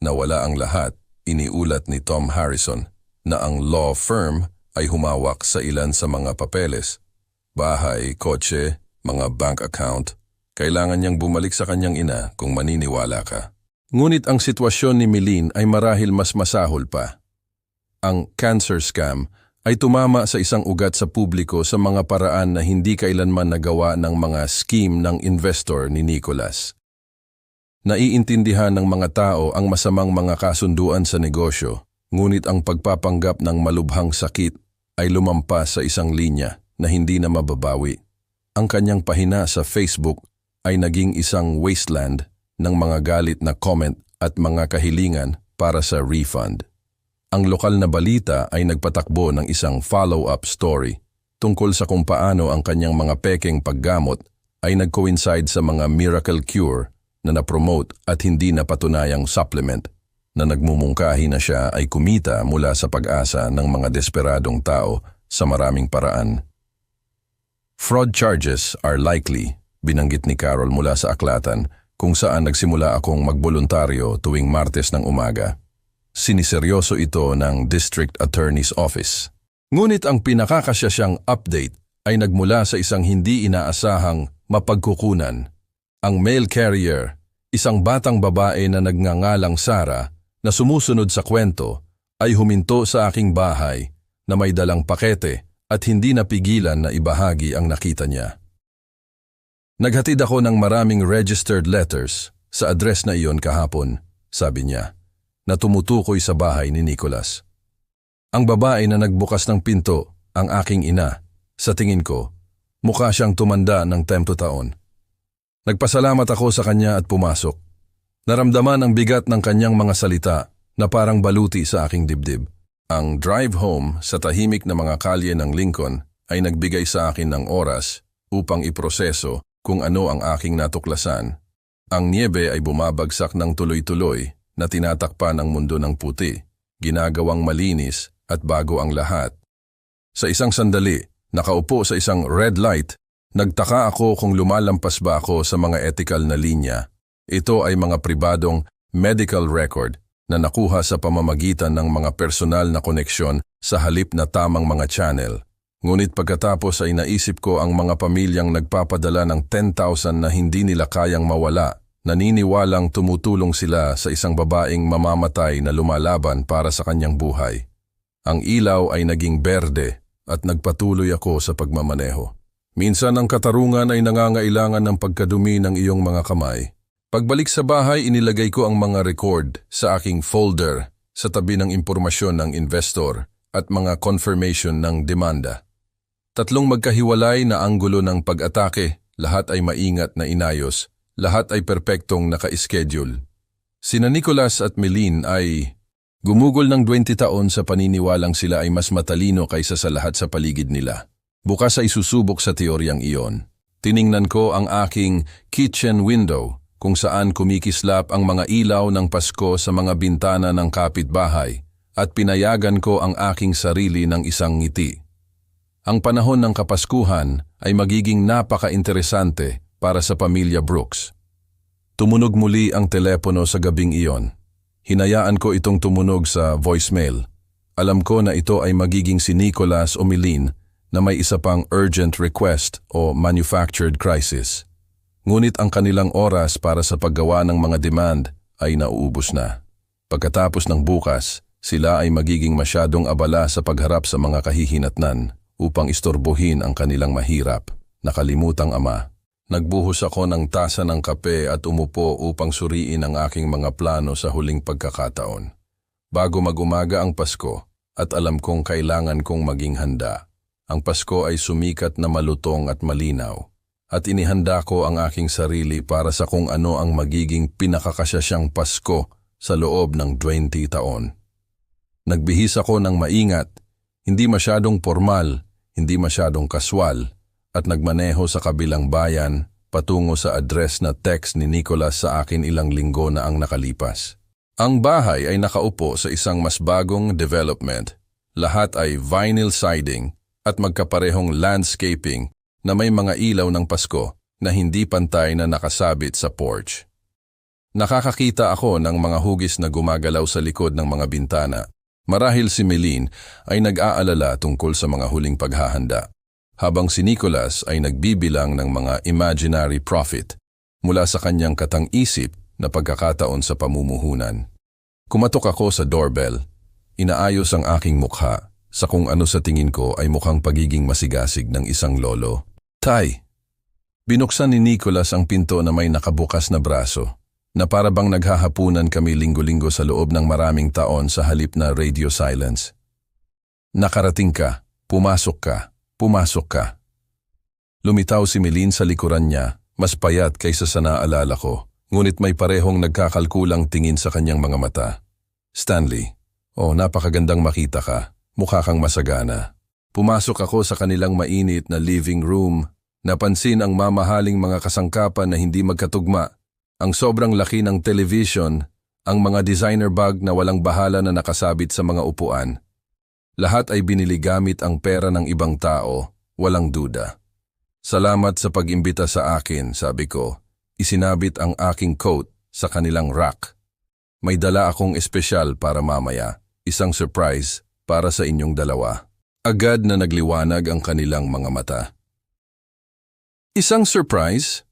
Nawala ang lahat, iniulat ni Tom Harrison na ang law firm ay humawak sa ilan sa mga papeles. Bahay, kotse, mga bank account. Kailangan niyang bumalik sa kanyang ina kung maniniwala ka. Ngunit ang sitwasyon ni Mylene ay marahil mas masahol pa. Ang cancer scam ay tumama sa isang ugat sa publiko sa mga paraan na hindi kailanman nagawa ng mga scheme ng investor ni Nicolas. Naiintindihan ng mga tao ang masamang mga kasunduan sa negosyo, ngunit ang pagpapanggap ng malubhang sakit ay lumampas sa isang linya na hindi na mababawi. Ang kanyang pahina sa Facebook ay naging isang wasteland ng mga galit na comment at mga kahilingan para sa refund. Ang lokal na balita ay nagpatakbo ng isang follow-up story tungkol sa kung paano ang kanyang mga pekeng paggamot ay nag-coincide sa mga miracle cure na napromote at hindi napatunayang supplement na nagmumungkahi na siya ay kumita mula sa pag-asa ng mga desperadong tao sa maraming paraan. Fraud charges are likely, binanggit ni Carol mula sa aklatan kung saan nagsimula akong magboluntaryo tuwing Martes ng umaga. Siniseryoso ito ng District Attorney's Office. Ngunit ang pinakakasya siyang update ay nagmula sa isang hindi inaasahang mapagkukunan. Ang mail carrier, isang batang babae na nagngangalang Sarah na sumusunod sa kwento, ay huminto sa aking bahay na may dalang pakete at hindi napigilan na ibahagi ang nakita niya. Naghatid ako ng maraming registered letters sa address na iyon kahapon, sabi niya, na tumutukoy sa bahay ni Nicolas. Ang babae na nagbukas ng pinto, ang aking ina, sa tingin ko, mukha siyang tumanda ng 10 taon. Nagpasalamat ako sa kanya at pumasok. Naramdaman ang bigat ng kanyang mga salita na parang baluti sa aking dibdib. Ang drive home sa tahimik na mga kalye ng Lincoln ay nagbigay sa akin ng oras upang iproseso kung ano ang aking natuklasan. Ang niebe ay bumabagsak ng tuloy-tuloy na tinatakpan ang mundo ng puti, ginagawang malinis at bago ang lahat. Sa isang sandali, nakaupo sa isang red light, nagtaka ako kung lumalampas ba ako sa mga ethical na linya. Ito ay mga pribadong medical record na nakuha sa pamamagitan ng mga personal na koneksyon sa halip na tamang mga channel. Ngunit pagkatapos ay naisip ko ang mga pamilyang nagpapadala ng 10,000 na hindi nila kayang mawala. Naniniwalang tumutulong sila sa isang babaeng mamamatay na lumalaban para sa kanyang buhay. Ang ilaw ay naging berde at nagpatuloy ako sa pagmamaneho. Minsan ang katarungan ay nangangailangan ng pagkadumi ng iyong mga kamay. Pagbalik sa bahay, inilagay ko ang mga record sa aking folder sa tabi ng impormasyon ng investor at mga confirmation ng demanda. 3 magkahiwalay na anggulo ng pag-atake, lahat ay maingat na inayos. Lahat ay perpektong naka-schedule. Sina Nicolas at Mylene ay gumugol ng 20 taon sa paniniwalang sila ay mas matalino kaysa sa lahat sa paligid nila. Bukas ay susubok sa teoryang iyon. Tiningnan ko ang aking kitchen window kung saan kumikislap ang mga ilaw ng Pasko sa mga bintana ng kapitbahay at pinayagan ko ang aking sarili ng isang ngiti. Ang panahon ng Kapaskuhan ay magiging napaka-interesante para sa pamilya Brooks. Tumunog muli ang telepono sa gabing iyon. Hinayaan ko itong tumunog sa voicemail. Alam ko na ito ay magiging si Nicolas o Mylene na may isa pang urgent request o manufactured crisis. Ngunit ang kanilang oras para sa paggawa ng mga demand ay nauubos na. Pagkatapos ng bukas, sila ay magiging masyadong abala sa pagharap sa mga kahihinatnan upang istorbohin ang kanilang mahirap, nakalimutang ama. Nagbuhos ako ng tasa ng kape at umupo upang suriin ang aking mga plano sa huling pagkakataon. Bago mag-umaga ang Pasko at alam kong kailangan kong maging handa. Ang Pasko ay sumikat na malutong at malinaw, at inihanda ko ang aking sarili para sa kung ano ang magiging pinakakasasyang Pasko sa loob ng 20 taon. Nagbihis ako ng maingat, hindi masyadong formal, hindi masyadong kaswal, at nagmaneho sa kabilang bayan patungo sa address na text ni Nicholas sa akin ilang linggo na ang nakalipas. Ang bahay ay nakaupo sa isang mas bagong development. Lahat ay vinyl siding at magkaparehong landscaping na may mga ilaw ng Pasko na hindi pantay na nakasabit sa porch. Nakakakita ako ng mga hugis na gumagalaw sa likod ng mga bintana. Marahil si Meline ay nag-aalala tungkol sa mga huling paghahanda, habang si Nicholas ay nagbibilang ng mga imaginary profit mula sa kanyang katang-isip na pagkakataon sa pamumuhunan. Kumatok ako sa doorbell. Inaayos ang aking mukha sa kung ano sa tingin ko ay mukhang pagiging masigasig ng isang lolo. Tay! Binuksan ni Nicholas ang pinto na may nakabukas na braso, na para bang naghahapunan kami linggo-linggo sa loob ng maraming taon sa halip na radio silence. Nakarating ka, pumasok ka, pumasok ka. Lumitaw si Meline sa likuran niya, mas payat kaysa sa naalala ko, ngunit may parehong nagkakalkulang tingin sa kanyang mga mata. Stanley, napakagandang makita ka. Mukha kang masagana. Pumasok ako sa kanilang mainit na living room. Napansin ang mamahaling mga kasangkapan na hindi magkatugma. Ang sobrang laki ng television, ang mga designer bag na walang bahala na nakasabit sa mga upuan. Lahat ay binili gamit ang pera ng ibang tao, walang duda. Salamat sa pag-imbita sa akin, sabi ko. Isinabit ang aking coat sa kanilang rack. May dala akong espesyal para mamaya, isang surprise para sa inyong dalawa. Agad na nagliwanag ang kanilang mga mata. Isang surprise?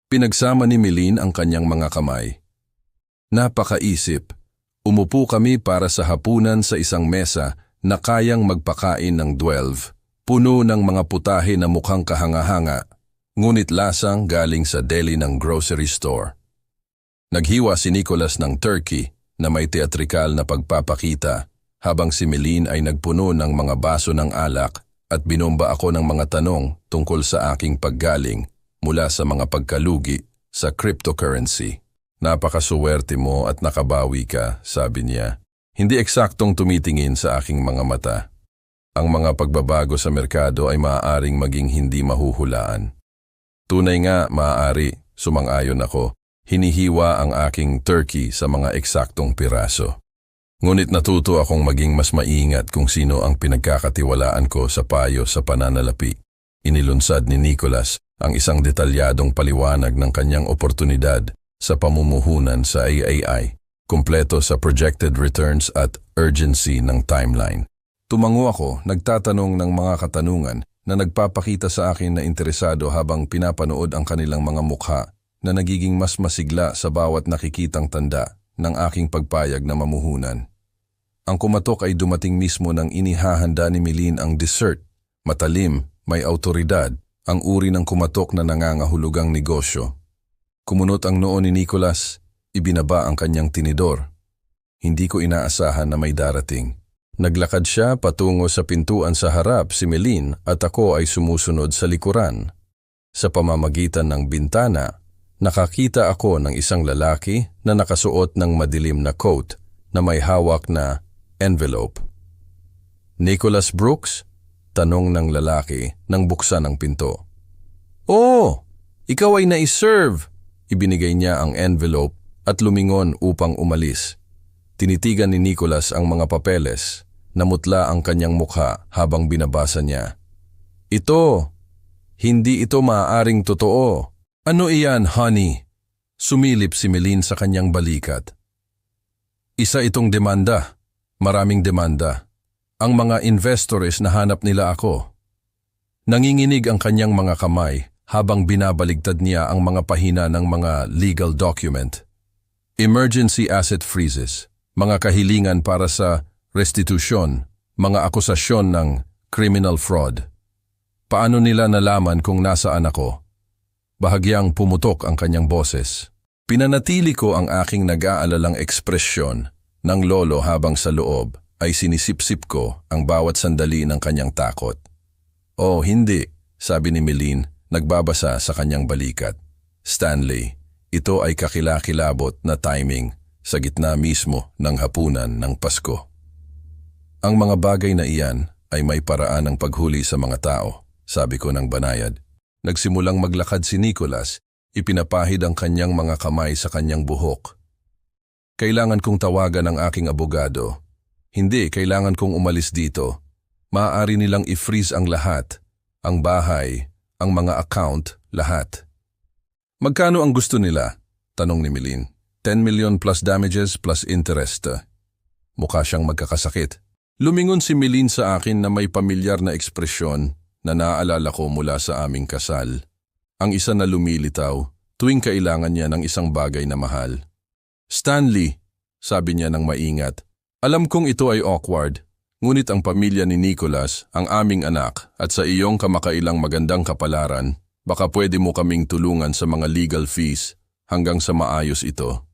Pinagsama ni Meline ang kanyang mga kamay. Napakaisip. Umupo kami para sa hapunan sa isang mesa na kayang magpakain ng 12, puno ng mga putahe na mukhang kahanga-hanga, ngunit lasang galing sa deli ng grocery store. Naghiwa si Nicholas ng turkey na may teatrikal na pagpapakita, habang si Meline ay nagpuno ng mga baso ng alak at binomba ako ng mga tanong tungkol sa aking paggaling mula sa mga pagkalugi sa cryptocurrency. Napakasuwerte mo at nakabawi ka, sabi niya. Hindi eksaktong tumitingin sa aking mga mata. Ang mga pagbabago sa merkado ay maaaring maging hindi mahuhulaan. Tunay nga, maaari, sumang-ayon ako. Hinihiwa ang aking turkey sa mga eksaktong piraso. Ngunit natuto akong maging mas maingat kung sino ang pinagkakatiwalaan ko sa payo sa pananalapi. Inilunsad ni Nicholas ang isang detalyadong paliwanag ng kanyang oportunidad sa pamumuhunan sa AI, kumpleto sa projected returns at urgency ng timeline. Tumango ako, nagtatanong ng mga katanungan na nagpapakita sa akin na interesado habang pinapanood ang kanilang mga mukha na nagiging mas masigla sa bawat nakikitang tanda ng aking pagpayag na mamuhunan. Ang kumatok ay dumating mismo nang inihahanda ni Meline ang dessert. Matalim, may autoridad, ang uri ng kumatok na nangangahulugang negosyo. Kumunot ang noo ni Nicholas, ibinaba ang kanyang tinidor. Hindi ko inaasahan na may darating. Naglakad siya patungo sa pintuan sa harap si Meline at ako ay sumusunod sa likuran. Sa pamamagitan ng bintana, nakakita ako ng isang lalaki na nakasuot ng madilim na coat na may hawak na envelope. Nicholas Brooks? Tanong ng lalaki nang buksan ang pinto. Oh, ikaw ay naiserve! Ibinigay niya ang envelope at lumingon upang umalis. Tinitigan ni Nicholas ang mga papeles. Namutla ang kanyang mukha habang binabasa niya. Ito! Hindi ito maaaring totoo. Ano iyan, honey? Sumilip si Meline sa kanyang balikat. Isa itong demanda. Maraming demanda. Ang mga investors nahanap nila ako. Nanginginig ang kanyang mga kamay habang binabaligtad niya ang mga pahina ng mga legal document. Emergency asset freezes, mga kahilingan para sa restitusyon, mga akusasyon ng criminal fraud. Paano nila nalaman kung nasaan ako? Bahagyang pumutok ang kanyang boses. Pinanatili ko ang aking nag-aalalang ekspresyon ng lolo habang sa loob ay sinisipsip ko ang bawat sandali ng kanyang takot. Oh, hindi, sabi ni Melin, nagbabasa sa kanyang balikat. Stanley, ito ay kakilakilabot na timing sa gitna mismo ng hapunan ng Pasko. Ang mga bagay na iyan ay may paraan ng paghuli sa mga tao, sabi ko ng banayad. Nagsimulang maglakad si Nicholas, ipinapahid ang kanyang mga kamay sa kanyang buhok. Kailangan kong tawagan ang aking abogado. Hindi, kailangan kong umalis dito. Maaari nilang i-freeze ang lahat, ang bahay, ang mga account, lahat. Magkano ang gusto nila? Tanong ni Melin. 10 million plus damages plus interest. Mukha siyang magkakasakit. Lumingon si Melin sa akin na may pamilyar na ekspresyon na naaalala ko mula sa aming kasal. Ang isa na lumilitaw tuwing kailangan niya ng isang bagay na mahal. Stanley, sabi niya ng maingat, alam kong ito ay awkward, ngunit ang pamilya ni Nicholas, ang aming anak, at sa iyong kamakailang magandang kapalaran, baka pwede mo kaming tulungan sa mga legal fees hanggang sa maayos ito.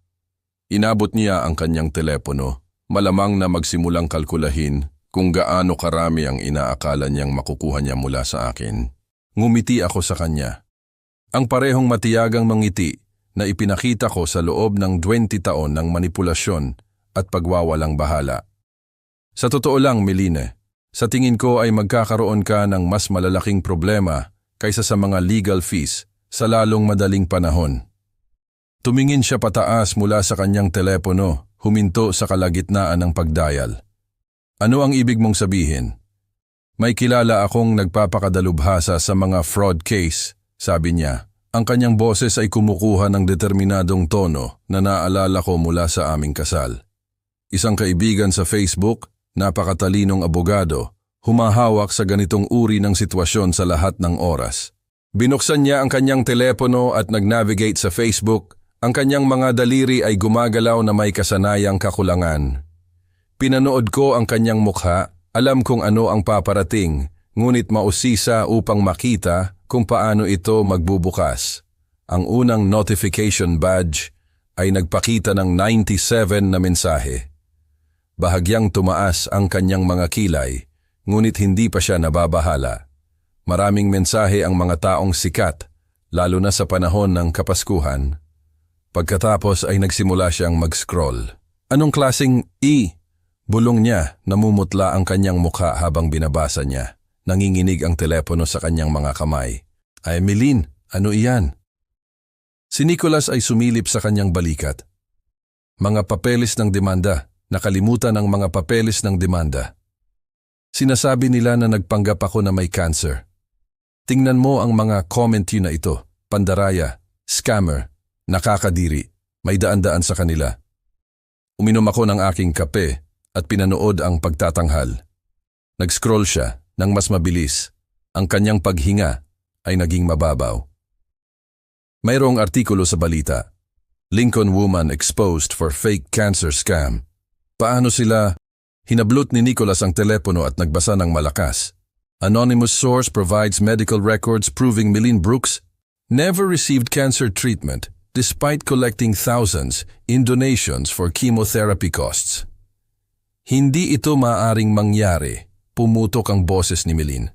Inabot niya ang kanyang telepono, malamang na magsimulang kalkulahin kung gaano karami ang inaakala niyang makukuha niya mula sa akin. Ngumiti ako sa kanya. Ang parehong matiyagang mangiti na ipinakita ko sa loob ng 20 taon ng manipulasyon at pagwawalang bahala. Sa totoo lang, Meline, sa tingin ko ay magkakaroon ka ng mas malalaking problema kaysa sa mga legal fees sa lalong madaling panahon. Tumingin siya pataas mula sa kanyang telepono, huminto sa kalagitnaan ng pagdial. Ano ang ibig mong sabihin? May kilala akong nagpapakadalubhasa sa mga fraud case, sabi niya. Ang kanyang boses ay kumukuha ng determinadong tono na naalala ko mula sa aming kasal. Isang kaibigan sa Facebook, napakatalinong abogado, humahawak sa ganitong uri ng sitwasyon sa lahat ng oras. Binuksan niya ang kanyang telepono at nag-navigate sa Facebook. Ang kanyang mga daliri ay gumagalaw na may kasanayang kakulangan. Pinanood ko ang kanyang mukha, alam kung ano ang paparating, ngunit mausisa upang makita kung paano ito magbubukas. Ang unang notification badge ay nagpakita ng 97 na mensahe. Bahagyang tumaas ang kanyang mga kilay, ngunit hindi pa siya nababahala. Maraming mensahe ang mga taong sikat, lalo na sa panahon ng Kapaskuhan. Pagkatapos ay nagsimula siyang mag-scroll. Anong klaseng bulong niya, namumutla ang kanyang mukha habang binabasa niya. Nanginginig ang telepono sa kanyang mga kamay. Ay, Melin, ano iyan? Si Nicholas ay sumilip sa kanyang balikat. Mga papeles ng demanda, nakalimutan ang mga papeles ng demanda. Sinasabi nila na nagpanggap ako na may cancer. Tingnan mo ang mga comment yun na ito, pandaraya, scammer, nakakadiri, may daan-daan sa kanila. Uminom ako ng aking kape at pinanood ang pagtatanghal. Nag-scroll siya nang mas mabilis. Ang kanyang paghinga ay naging mababaw. Mayroong artikulo sa balita. Lincoln woman exposed for fake cancer scam. Paano sila? Hinablot ni Nicholas ang telepono at nagbasa ng malakas. Anonymous source provides medical records proving Melin Brooks never received cancer treatment despite collecting thousands in donations for chemotherapy costs. Hindi ito maaaring mangyari. Pumutok ang boses ni Melin.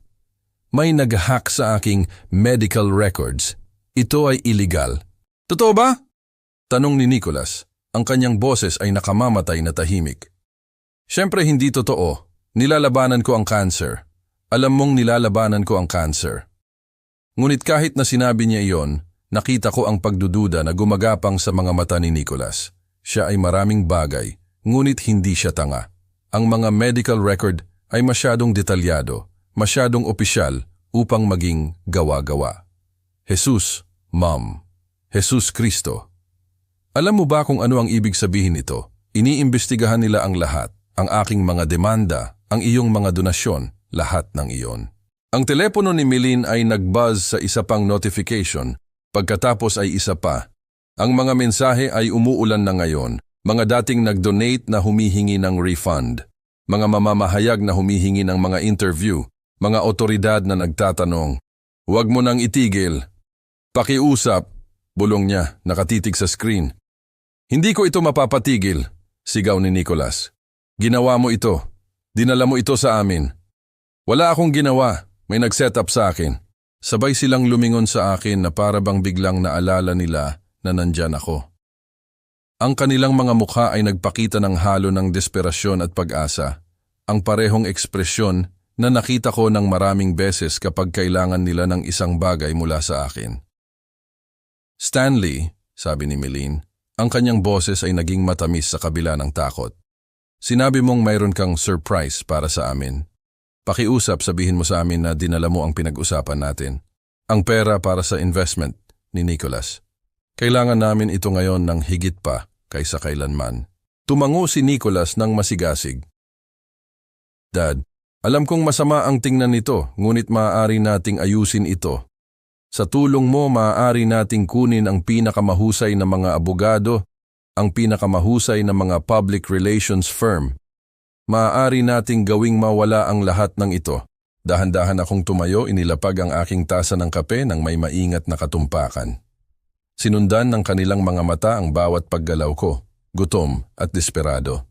May nag-hack sa aking medical records. Ito ay illegal. Totoo ba? Tanong ni Nicholas. Ang kanyang boses ay nakamamatay na tahimik. Siyempre hindi totoo. Nilalabanan ko ang cancer. Alam mong nilalabanan ko ang cancer. Ngunit kahit na sinabi niya iyon, nakita ko ang pagdududa na gumagapang sa mga mata ni Nicholas. Siya ay maraming bagay, ngunit hindi siya tanga. Ang mga medical record ay masyadong detalyado, masyadong opisyal upang maging gawa-gawa. Jesus, Ma'am. Jesus Kristo. Alam mo ba kung ano ang ibig sabihin nito? Iniimbestigahan nila ang lahat, ang aking mga demanda, ang iyong mga donasyon, lahat ng iyon. Ang telepono ni Melin ay nag-buzz sa isa pang notification, pagkatapos ay isa pa. Ang mga mensahe ay umuulan na ngayon, mga dating nag-donate na humihingi ng refund. Mga mamamahayag na humihingi ng mga interview, mga otoridad na nagtatanong, "Huwag mo nang itigil." "Pakiusap," bulong niya, nakatitig sa screen. "Hindi ko ito mapapatigil," sigaw ni Nicholas. "Ginawa mo ito. Dinala mo ito sa amin." "Wala akong ginawa. May nag-set up sa akin. Sabay silang lumingon sa akin na para bang biglang naalala nila na nandyan ako. Ang kanilang mga mukha ay nagpakita ng halo ng desperasyon at pag-asa, ang parehong ekspresyon na nakita ko ng maraming beses kapag kailangan nila ng isang bagay mula sa akin. Stanley, sabi ni Mylene, ang kanyang boses ay naging matamis sa kabila ng takot. Sinabi mong mayroon kang surprise para sa amin. Pakiusap, sabihin mo sa amin na dinala mo ang pinag-usapan natin. Ang pera para sa investment ni Nicholas. Kailangan namin ito ngayon ng higit pa kaysa kailanman. Tumango si Nicholas ng masigasig. Dad, alam kong masama ang tingnan nito, ngunit maaari nating ayusin ito. Sa tulong mo, maaari nating kunin ang pinakamahusay na mga abogado, ang pinakamahusay na mga public relations firm. Maaari nating gawing mawala ang lahat ng ito. Dahan-dahan akong tumayo, inilapag ang aking tasa ng kape nang may maingat na katumpakan. Sinundan ng kanilang mga mata ang bawat paggalaw ko, gutom at desperado.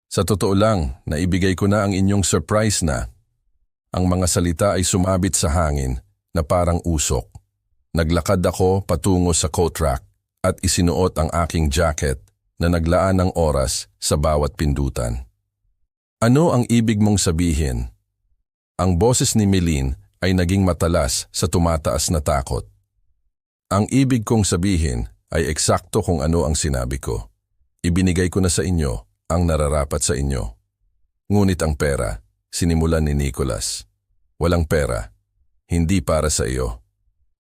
Sa totoo lang, naibigay ko na ang inyong surprise na. Ang mga salita ay sumabit sa hangin na parang usok. Naglakad ako patungo sa coat rack at isinuot ang aking jacket na naglaan ng oras sa bawat pindutan. Ano ang ibig mong sabihin? Ang boses ni Mylene ay naging matalas sa tumataas na takot. Ang ibig kong sabihin ay eksakto kung ano ang sinabi ko. Ibinigay ko na sa inyo ang nararapat sa inyo. Ngunit ang pera, sinimulan ni Nicholas. Walang pera, hindi para sa iyo.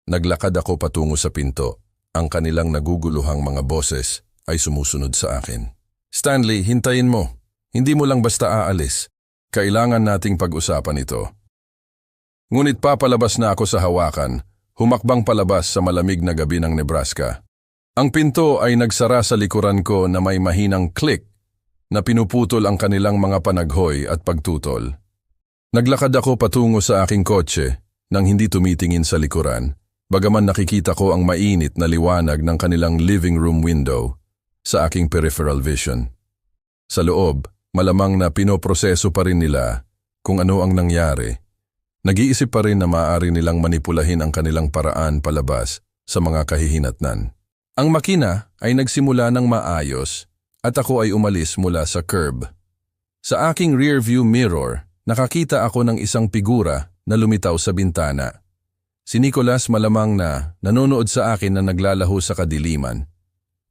Naglakad ako patungo sa pinto. Ang kanilang naguguluhang mga boses ay sumusunod sa akin. Stanley, hintayin mo. Hindi mo lang basta aalis. Kailangan nating pag-usapan ito. Ngunit papalabas na ako sa hawakan, humakbang palabas sa malamig na gabi ng Nebraska. Ang pinto ay nagsara sa likuran ko na may mahinang click na pinuputol ang kanilang mga panaghoy at pagtutol. Naglakad ako patungo sa aking kotse nang hindi tumitingin sa likuran, bagaman nakikita ko ang mainit na liwanag ng kanilang living room window sa aking peripheral vision. Sa loob, malamang na pinoproseso pa rin nila kung ano ang nangyari. Nag-iisip pa rin na maaari nilang manipulahin ang kanilang paraan palabas sa mga kahihinatnan. Ang makina ay nagsimula ng maayos at ako ay umalis mula sa curb. Sa aking rearview mirror, nakakita ako ng isang figura na lumitaw sa bintana. Si Nicholas malamang na nanonood sa akin na naglalaho sa kadiliman.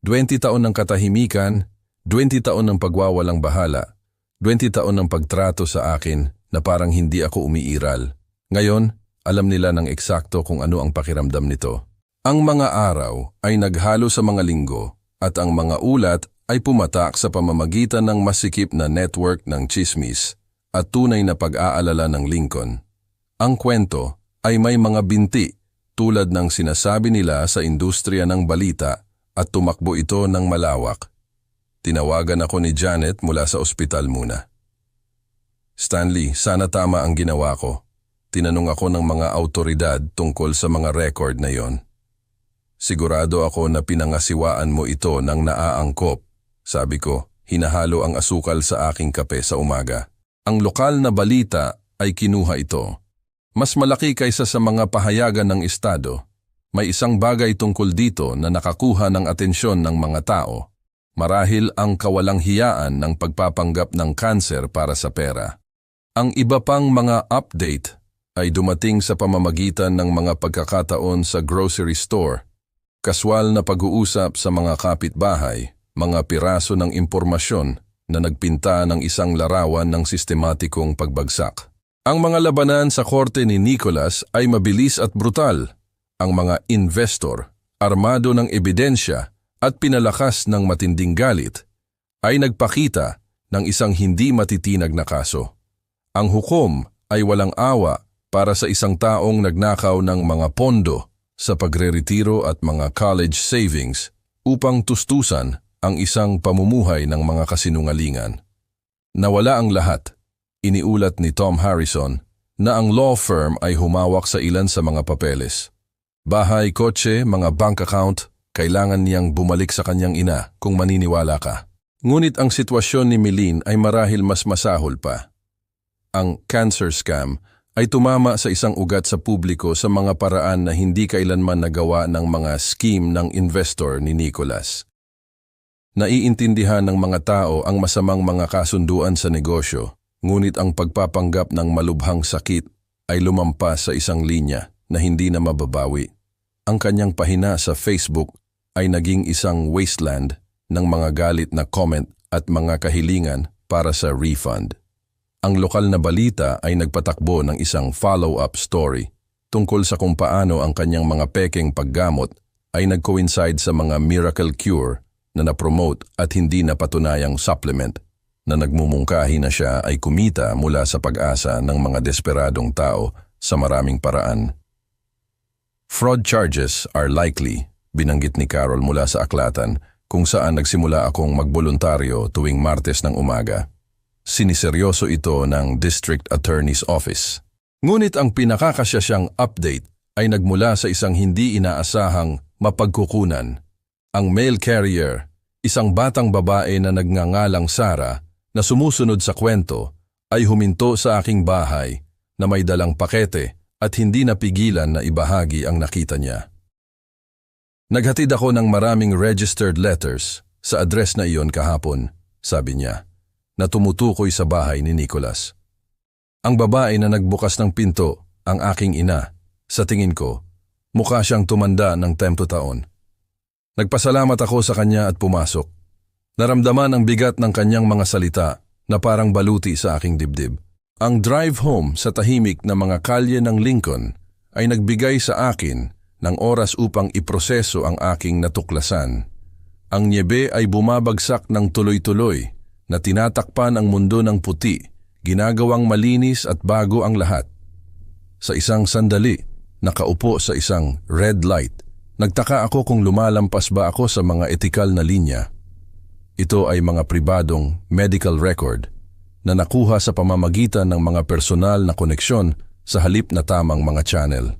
20 taon ng katahimikan, 20 taon ng pagwawalang bahala, 20 taon ng pagtrato sa akin na parang hindi ako umiiral. Ngayon, alam nila ng eksakto kung ano ang pakiramdam nito. Ang mga araw ay naghalo sa mga linggo at ang mga ulat ay pumatak sa pamamagitan ng masikip na network ng tsismis at tunay na pag-aalala ng Lincoln. Ang kwento ay may mga binti tulad ng sinasabi nila sa industriya ng balita at tumakbo ito ng malawak. Tinawagan ako ni Janet mula sa ospital muna. Stanley, sana tama ang ginawa ko. Tinanong ako ng mga autoridad tungkol sa mga record na yon. Sigurado ako na pinangasiwaan mo ito ng naaangkop. Sabi ko, hinahalo ang asukal sa aking kape sa umaga. Ang lokal na balita ay kinuha ito. Mas malaki kaysa sa mga pahayagan ng estado. May isang bagay tungkol dito na nakakuha ng atensyon ng mga tao. Marahil ang kawalang hiyaan ng pagpapanggap ng kanser para sa pera. Ang iba pang mga update ay dumating sa pamamagitan ng mga pagkakataon sa grocery store, kaswal na pag-uusap sa mga kapitbahay, mga piraso ng impormasyon na nagpinta ng isang larawan ng sistematikong pagbagsak. Ang mga labanan sa korte ni Nicholas ay mabilis at brutal. Ang mga investor, armado ng ebidensya at pinalakas ng matinding galit, ay nagpakita ng isang hindi matitinag na kaso. Ang hukom ay walang awa para sa isang taong nagnakaw ng mga pondo sa pagreretiro at mga college savings upang tustusan ang isang pamumuhay ng mga kasinungalingan. Nawala ang lahat. Iniulat ni Tom Harrison na ang law firm ay humawak sa ilan sa mga papeles. Bahay, kotse, mga bank account, kailangan niyang bumalik sa kanyang ina kung maniniwala ka. Ngunit ang sitwasyon ni Mylene ay marahil mas masahol pa. Ang cancer scam ay tumama sa isang ugat sa publiko sa mga paraan na hindi kailanman nagawa ng mga scheme ng investor ni Nicholas. Naiintindihan ng mga tao ang masamang mga kasunduan sa negosyo, ngunit ang pagpapanggap ng malubhang sakit ay lumampas sa isang linya na hindi na mababawi. Ang kanyang pahina sa Facebook ay naging isang wasteland ng mga galit na comment at mga kahilingan para sa refund. Ang lokal na balita ay nagpatakbo ng isang follow-up story tungkol sa kung paano ang kanyang mga pekeng paggamot ay nag-coincide sa mga miracle cure na na-promote at hindi napatunayang supplement na nagmumungkahi na siya ay kumita mula sa pag-asa ng mga desperadong tao sa maraming paraan. Fraud charges are likely, binanggit ni Carol mula sa aklatan kung saan nagsimula akong magboluntaryo tuwing Martes ng umaga. Siniseryoso ito ng District Attorney's Office. Ngunit ang pinakakasya siyang update ay nagmula sa isang hindi inaasahang mapagkukunan. Ang mail carrier, isang batang babae na nagngangalang Sarah na sumusunod sa kwento, ay huminto sa aking bahay na may dalang pakete at hindi napigilan na ibahagi ang nakita niya. Naghatid ako ng maraming registered letters sa address na iyon kahapon, sabi niya, na tumutukoy sa bahay ni Nicholas. Ang babae na nagbukas ng pinto, ang aking ina, sa tingin ko, mukha siyang tumanda ng 10 taon. Nagpasalamat ako sa kanya at pumasok. Naramdaman ang bigat ng kanyang mga salita na parang baluti sa aking dibdib. Ang drive home sa tahimik na mga kalye ng Lincoln ay nagbigay sa akin ng oras upang iproseso ang aking natuklasan. Ang nyebe ay bumabagsak ng tuloy-tuloy na tinatakpan ang mundo ng puti, ginagawang malinis at bago ang lahat. Sa isang sandali, nakaupo sa isang red light, nagtaka ako kung lumalampas ba ako sa mga etikal na linya. Ito ay mga pribadong medical record na nakuha sa pamamagitan ng mga personal na koneksyon sa halip na tamang mga channel.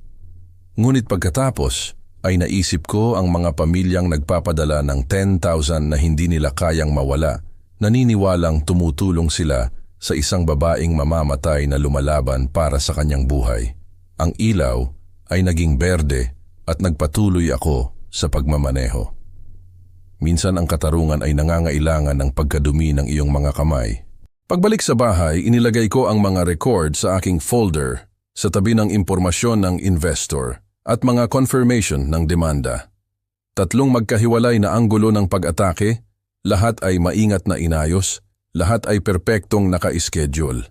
Ngunit pagkatapos ay naisip ko ang mga pamilyang nagpapadala ng 10,000 na hindi nila kayang mawala, naniniwalang tumutulong sila sa isang babaeng mamamatay na lumalaban para sa kanyang buhay. Ang ilaw ay naging berde at nagpatuloy ako sa pagmamaneho. Minsan ang katarungan ay nangangailangan ng pagkadumi ng iyong mga kamay. Pagbalik sa bahay, inilagay ko ang mga record sa aking folder sa tabi ng impormasyon ng investor at mga confirmation ng demanda. 3 magkahiwalay na anggulo ng pag-atake, lahat ay maingat na inayos, lahat ay perpektong naka-schedule.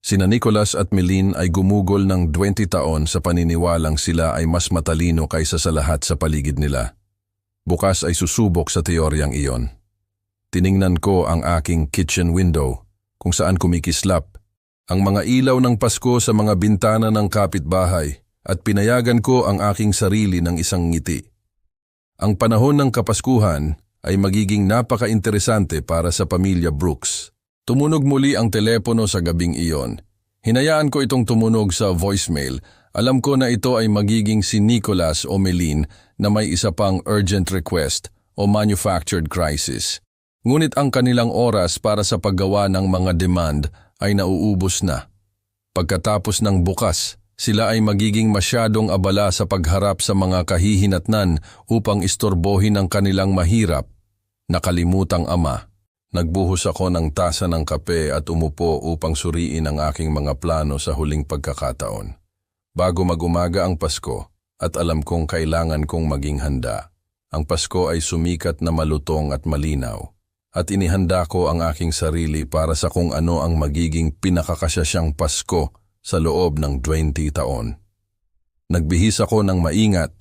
Sina Nicholas at Meline ay gumugol ng 20 taon sa paniniwalang sila ay mas matalino kaysa sa lahat sa paligid nila. Bukas ay susubok sa teoryang iyon. Tiningnan ko ang aking kitchen window kung saan kumikislap ang mga ilaw ng Pasko sa mga bintana ng kapitbahay at pinayagan ko ang aking sarili ng isang ngiti. Ang panahon ng Kapaskuhan ay magiging napaka-interesante para sa pamilya Brooks. Tumunog muli ang telepono sa gabing iyon. Hinayaan ko itong tumunog sa voicemail. Alam ko na ito ay magiging si Nicholas o Meline na may isa pang urgent request o manufactured crisis. Ngunit ang kanilang oras para sa paggawa ng mga demand ay nauubos na. Pagkatapos ng bukas, sila ay magiging masyadong abala sa pagharap sa mga kahihinatnan upang istorbohin ang kanilang mahirap. Nakalimutang ama. Nagbuhos ako ng tasa ng kape at umupo upang suriin ang aking mga plano sa huling pagkakataon. Bago mag-umaga ang Pasko at alam kong kailangan kong maging handa. Ang Pasko ay sumikat na malutong at malinaw. At inihanda ko ang aking sarili para sa kung ano ang magiging pinakakasasyang Pasko sa loob ng 20 taon. Nagbihis ako ng maingat,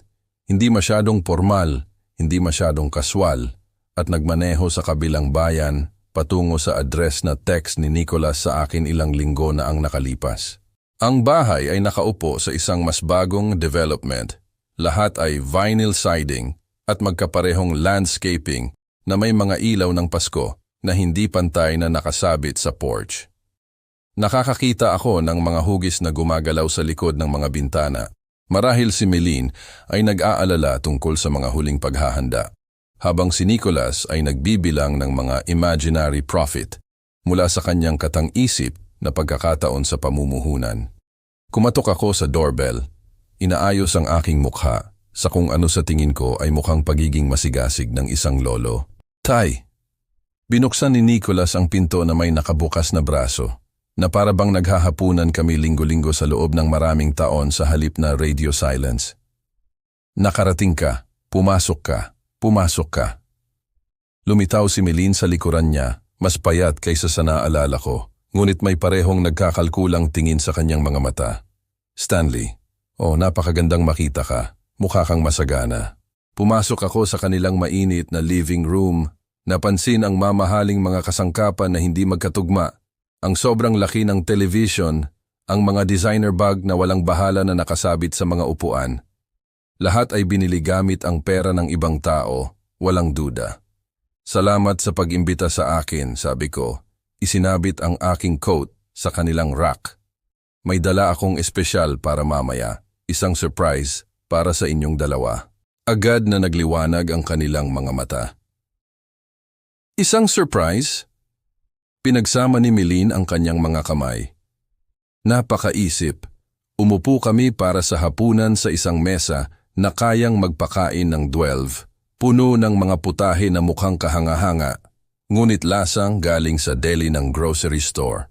hindi masyadong formal, hindi masyadong kaswal, at nagmaneho sa kabilang bayan patungo sa address na text ni Nicholas sa akin ilang linggo na ang nakalipas. Ang bahay ay nakaupo sa isang mas bagong development. Lahat ay vinyl siding at magkaparehong landscaping na may mga ilaw ng Pasko na hindi pantay na nakasabit sa porch. Nakakakita ako ng mga hugis na gumagalaw sa likod ng mga bintana. Marahil si Meline ay nag-aalala tungkol sa mga huling paghahanda, habang si Nicholas ay nagbibilang ng mga imaginary profit mula sa kanyang katang-isip na pagkakataon sa pamumuhunan. Kumatok ako sa doorbell. Inaayos ang aking mukha sa kung ano sa tingin ko ay mukhang pagiging masigasig ng isang lolo. Tay! Binuksan ni Nicholas ang pinto na may nakabukas na braso, na para bang naghahapunan kami linggo-linggo sa loob ng maraming taon sa halip na radio silence. Nakarating ka, pumasok ka, pumasok ka. Lumitaw si Melin sa likuran niya, mas payat kaysa sa naalala ko, ngunit may parehong nagkakalkulang tingin sa kanyang mga mata. Stanley, napakagandang makita ka, mukha kang masagana. Pumasok ako sa kanilang mainit na living room, napansin ang mamahaling mga kasangkapan na hindi magkatugma, ang sobrang laki ng television, ang mga designer bag na walang bahala na nakasabit sa mga upuan. Lahat ay binili gamit ang pera ng ibang tao, walang duda. Salamat sa pag-imbita sa akin, sabi ko. Isinabit ang aking coat sa kanilang rack. May dala akong espesyal para mamaya, isang surprise para sa inyong dalawa. Agad na nagliwanag ang kanilang mga mata. Isang surprise? Pinagsama ni Melin ang kanyang mga kamay. Napakaisip. Umupo kami para sa hapunan sa isang mesa na kayang magpakain ng 12. Puno ng mga putahe na mukhang kahanga-hanga, ngunit lasang galing sa deli ng grocery store.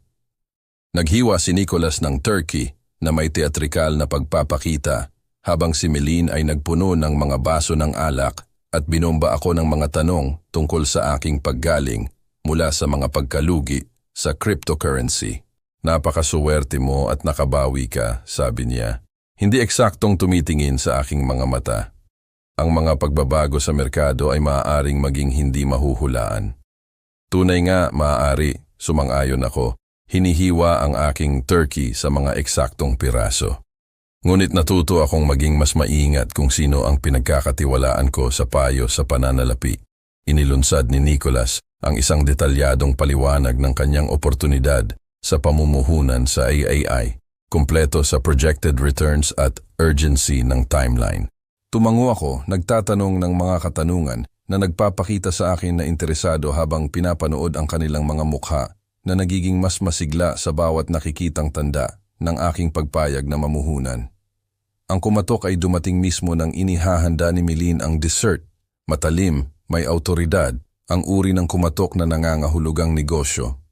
Naghiwa si Nicholas ng turkey na may teatrikal na pagpapakita, habang si Melin ay nagpuno ng mga baso ng alak at binomba ako ng mga tanong tungkol sa aking paggaling mula sa mga pagkalugi sa cryptocurrency. Napakasuwerte mo at nakabawi ka, sabi niya. Hindi eksaktong tumitingin sa aking mga mata. Ang mga pagbabago sa merkado ay maaaring maging hindi mahuhulaan. Tunay nga, maaari, sumang-ayon ako. Hinihiwa ang aking turkey sa mga eksaktong piraso. Ngunit natuto akong maging mas maingat kung sino ang pinagkakatiwalaan ko sa payo sa pananalapi. Inilunsad ni Nicholas ang isang detalyadong paliwanag ng kanyang oportunidad sa pamumuhunan sa AAI, kumpleto sa projected returns at urgency ng timeline. Tumango ako, nagtatanong ng mga katanungan na nagpapakita sa akin na interesado habang pinapanood ang kanilang mga mukha na nagiging mas masigla sa bawat nakikitang tanda ng aking pagpayag na mamuhunan. Ang kumatok ay dumating mismo nang inihahanda ni Melin ang dessert. Matalim, may autoridad, ang uri ng kumatok na nangangahulugang negosyo.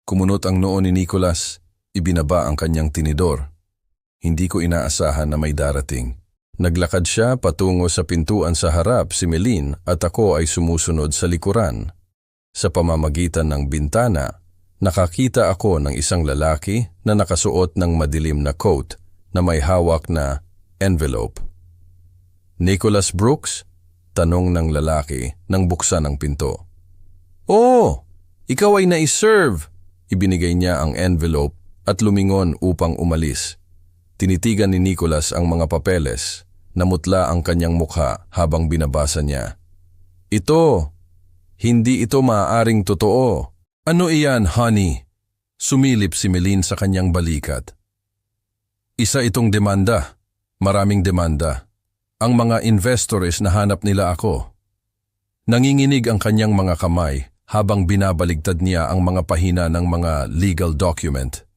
Kumunot ang noo ni Nicholas, ibinaba ang kanyang tinidor. Hindi ko inaasahan na may darating. Naglakad siya patungo sa pintuan sa harap si Melin at ako ay sumusunod sa likuran. Sa pamamagitan ng bintana, nakakita ako ng isang lalaki na nakasuot ng madilim na coat na may hawak na envelope. Nicholas Brooks? Tanong ng lalaki nang buksan ang pinto. Oh, ikaw ay naiserve! Ibinigay niya ang envelope at lumingon upang umalis. Tinitigan ni Nicholas ang mga papeles. Namutla ang kanyang mukha habang binabasa niya. Ito, hindi ito maaaring totoo. Ano iyan, honey? Sumilip si Melin sa kanyang balikat. Isa itong demanda. Maraming demanda. Ang mga investors nahanap nila ako. Nanginginig ang kanyang mga kamay habang binabaligtad niya ang mga pahina ng mga legal document.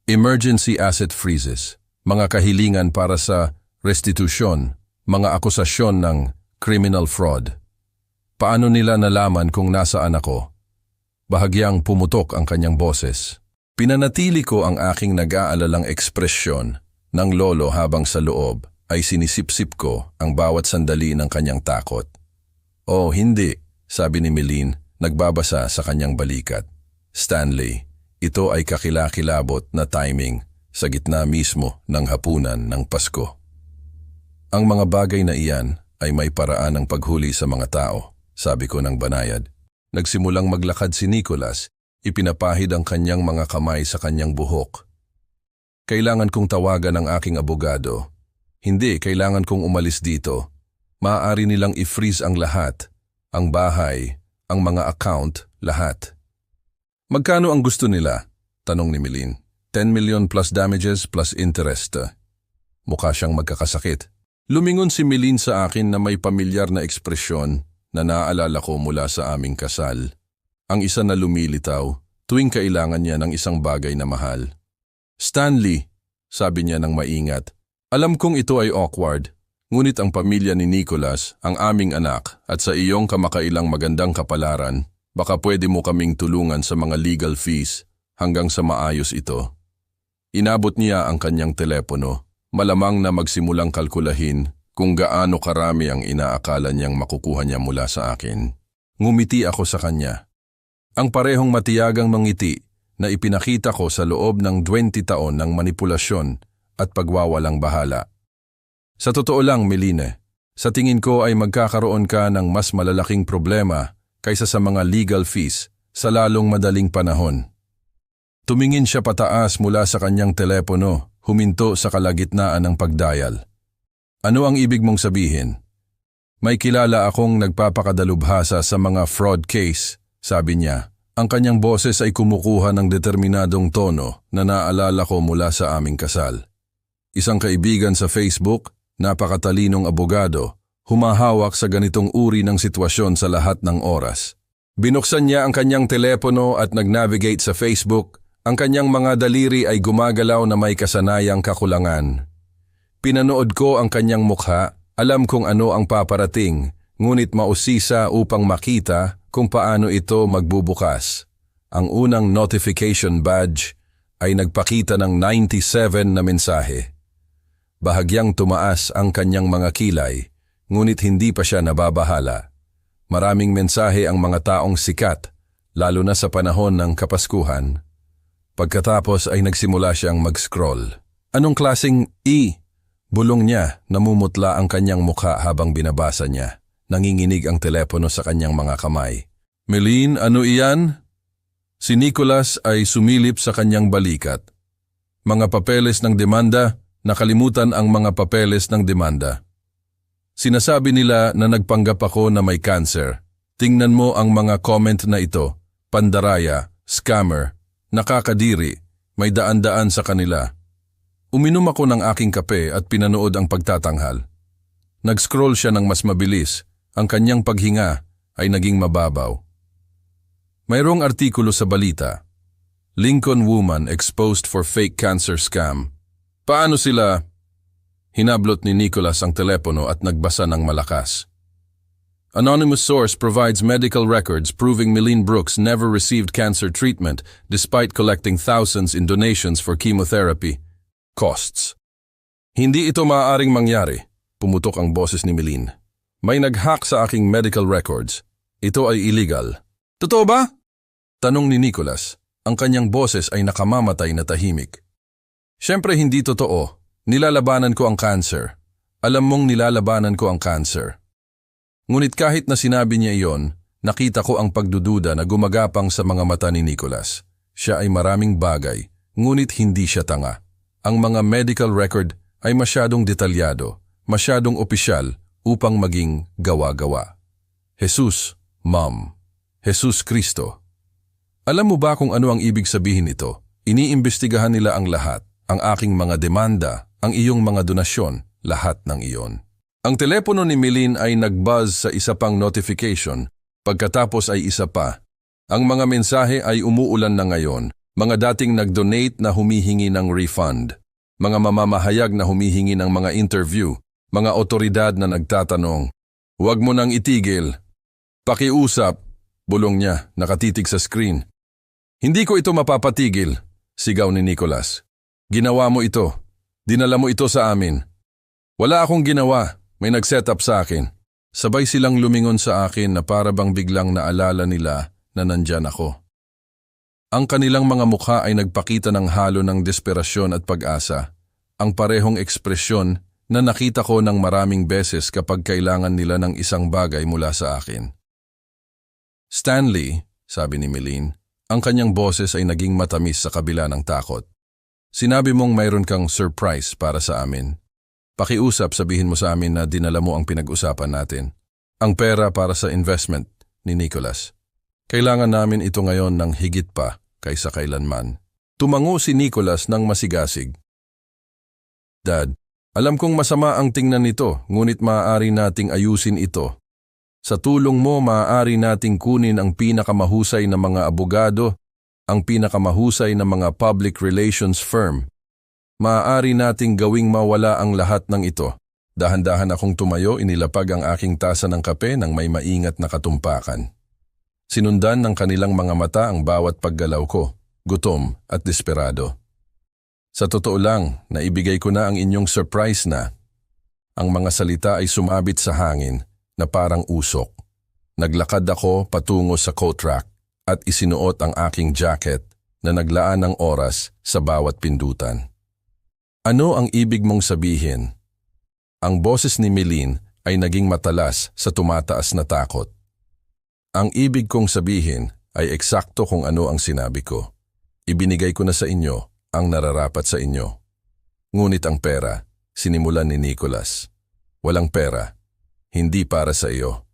Emergency asset freezes, mga kahilingan para sa restitusyon, mga akusasyon ng criminal fraud. Paano nila nalaman kung nasaan ako? Bahagyang pumutok ang kanyang boses. Pinanatili ko ang aking nag-aalalang ekspresyon ng lolo habang sa loob ay sinisipsip ko ang bawat sandali ng kanyang takot. Oh, hindi, sabi ni Melin, nagbabasa sa kanyang balikat. Stanley, ito ay kakilakilabot na timing sa gitna mismo ng hapunan ng Pasko. Ang mga bagay na iyan ay may paraan ng paghuli sa mga tao, sabi ko ng banayad. Nagsimulang maglakad si Nicholas, ipinapahid ang kanyang mga kamay sa kanyang buhok. Kailangan kong tawagan ang aking abogado. Hindi, kailangan kong umalis dito. Maaari nilang i-freeze ang lahat, ang bahay, ang mga account, lahat. Magkano ang gusto nila? Tanong ni Melin. 10 million plus damages plus interest. Mukha siyang magkakasakit. Lumingon si Melin sa akin na may pamilyar na ekspresyon na naaalala ko mula sa aming kasal. Ang isa na lumilitaw tuwing kailangan niya ng isang bagay na mahal. Stanley, sabi niya ng maingat. Alam kong ito ay awkward, ngunit ang pamilya ni Nicholas, ang aming anak, at sa iyong kamakailang magandang kapalaran, baka pwede mo kaming tulungan sa mga legal fees hanggang sa maayos ito. Inabot niya ang kanyang telepono, malamang na magsimulang kalkulahin kung gaano karami ang inaakala niyang makukuha niya mula sa akin. Ngumiti ako sa kanya. Ang parehong matiyagang mangiti na ipinakita ko sa loob ng 20 taon ng manipulasyon at pagwawalang bahala. Sa totoo lang, Meline, sa tingin ko ay magkakaroon ka ng mas malalaking problema kaysa sa mga legal fees sa lalong madaling panahon. Tumingin siya pataas mula sa kanyang telepono, huminto sa kalagitnaan ng pagdial. Ano ang ibig mong sabihin? May kilala akong nagpapakadalubhasa sa mga fraud case, sabi niya. Ang kanyang boses ay kumukuha ng determinadong tono na naalala ko mula sa aming kasal. Isang kaibigan sa Facebook, napakatalinong abogado, humahawak sa ganitong uri ng sitwasyon sa lahat ng oras. Binuksan niya ang kanyang telepono at nag-navigate sa Facebook. Ang kanyang mga daliri ay gumagalaw na may kasanayang kakulangan. Pinanood ko ang kanyang mukha, alam kong ano ang paparating, ngunit mausisa upang makita kung paano ito magbubukas. Ang unang notification badge ay nagpakita ng 97 na mensahe. Bahagyang tumaas ang kanyang mga kilay, ngunit hindi pa siya nababahala. Maraming mensahe ang mga taong sikat, lalo na sa panahon ng Kapaskuhan. Pagkatapos ay nagsimula siyang mag-scroll. Anong klaseng Bulong niya, namumutla ang kanyang mukha habang binabasa niya. Nanginginig ang telepono sa kanyang mga kamay. Meline, ano iyan? Si Nicholas ay sumilip sa kanyang balikat. Mga papeles ng demanda, nakalimutan ang mga papeles ng demanda. Sinasabi nila na nagpanggap ako na may cancer. Tingnan mo ang mga comment na ito. Pandaraya, scammer, nakakadiri, may daan-daan sa kanila. Uminom ako ng aking kape at pinanood ang pagtatanghal. Nag-scroll siya ng mas mabilis. Ang kanyang paghinga ay naging mababaw. Mayroong artikulo sa balita. Lincoln woman exposed for fake cancer scam. Paano sila? Hinablot ni Nicholas ang telepono at nagbasa ng malakas. Anonymous source provides medical records proving Meline Brooks never received cancer treatment despite collecting thousands in donations for chemotherapy. Costs. Hindi ito maaaring mangyari, pumutok ang boses ni Meline. May nag-hack sa aking medical records. Ito ay illegal. Totoo ba? Tanong ni Nicholas. Ang kanyang boses ay nakamamatay na tahimik. Siyempre hindi totoo. Nilalabanan ko ang cancer. Alam mong nilalabanan ko ang cancer. Ngunit kahit na sinabi niya iyon, nakita ko ang pagdududa na gumagapang sa mga mata ni Nicholas. Siya ay maraming bagay, ngunit hindi siya tanga. Ang mga medical record ay masyadong detalyado, masyadong opisyal, upang maging gawa-gawa. Jesus, Ma'am. Jesus Kristo. Alam mo ba kung ano ang ibig sabihin nito? Iniimbestigahan nila ang lahat, ang aking mga demanda, ang iyong mga donasyon, lahat ng iyon. Ang telepono ni Meline ay nag-buzz sa isa pang notification, pagkatapos ay isa pa. Ang mga mensahe ay umuulan na ngayon, mga dating nag-donate na humihingi ng refund, mga mamamahayag na humihingi ng mga interview, mga otoridad na nagtatanong, "Huwag mo nang itigil." "Pakiusap," bulong niya, nakatitig sa screen. "Hindi ko ito mapapatigil," sigaw ni Nicholas. "Ginawa mo ito. Dinala mo ito sa amin." "Wala akong ginawa. May nag-set up sa akin." Sabay silang lumingon sa akin na para bang biglang naalala nila na nandyan ako. Ang kanilang mga mukha ay nagpakita ng halo ng desperasyon at pag-asa, ang parehong ekspresyon na nakita ko ng maraming beses kapag kailangan nila ng isang bagay mula sa akin. "Stanley," sabi ni Meline, ang kanyang boses ay naging matamis sa kabila ng takot. "Sinabi mong mayroon kang surprise para sa amin. Pakiusap, sabihin mo sa amin na dinala mo ang pinag-usapan natin. Ang pera para sa investment ni Nicholas. Kailangan namin ito ngayon ng higit pa kaysa kailanman." Tumango si Nicholas ng masigasig. "Dad, alam kong masama ang tingnan nito, ngunit maaari nating ayusin ito. Sa tulong mo, maaari nating kunin ang pinakamahusay na mga abogado, ang pinakamahusay na mga public relations firm. Maaari nating gawing mawala ang lahat ng ito. Dahan-dahan akong tumayo, inilapag ang aking tasa ng kape nang may maingat na katumpakan. Sinundan ng kanilang mga mata ang bawat paggalaw ko, gutom at desperado. Sa totoo lang, naibigay ko na ang inyong surprise na. Ang mga salita ay sumabit sa hangin na parang usok. Naglakad ako patungo sa coat rack at isinuot ang aking jacket na naglaan ng oras sa bawat pindutan. Ano ang ibig mong sabihin? Ang boses ni Milene ay naging matalas sa tumataas na takot. Ang ibig kong sabihin ay eksakto kung ano ang sinabi ko. Ibinigay ko na sa inyo ang nararapat sa inyo. Ngunit ang pera, sinimulan ni Nicholas. Walang pera, hindi para sa iyo.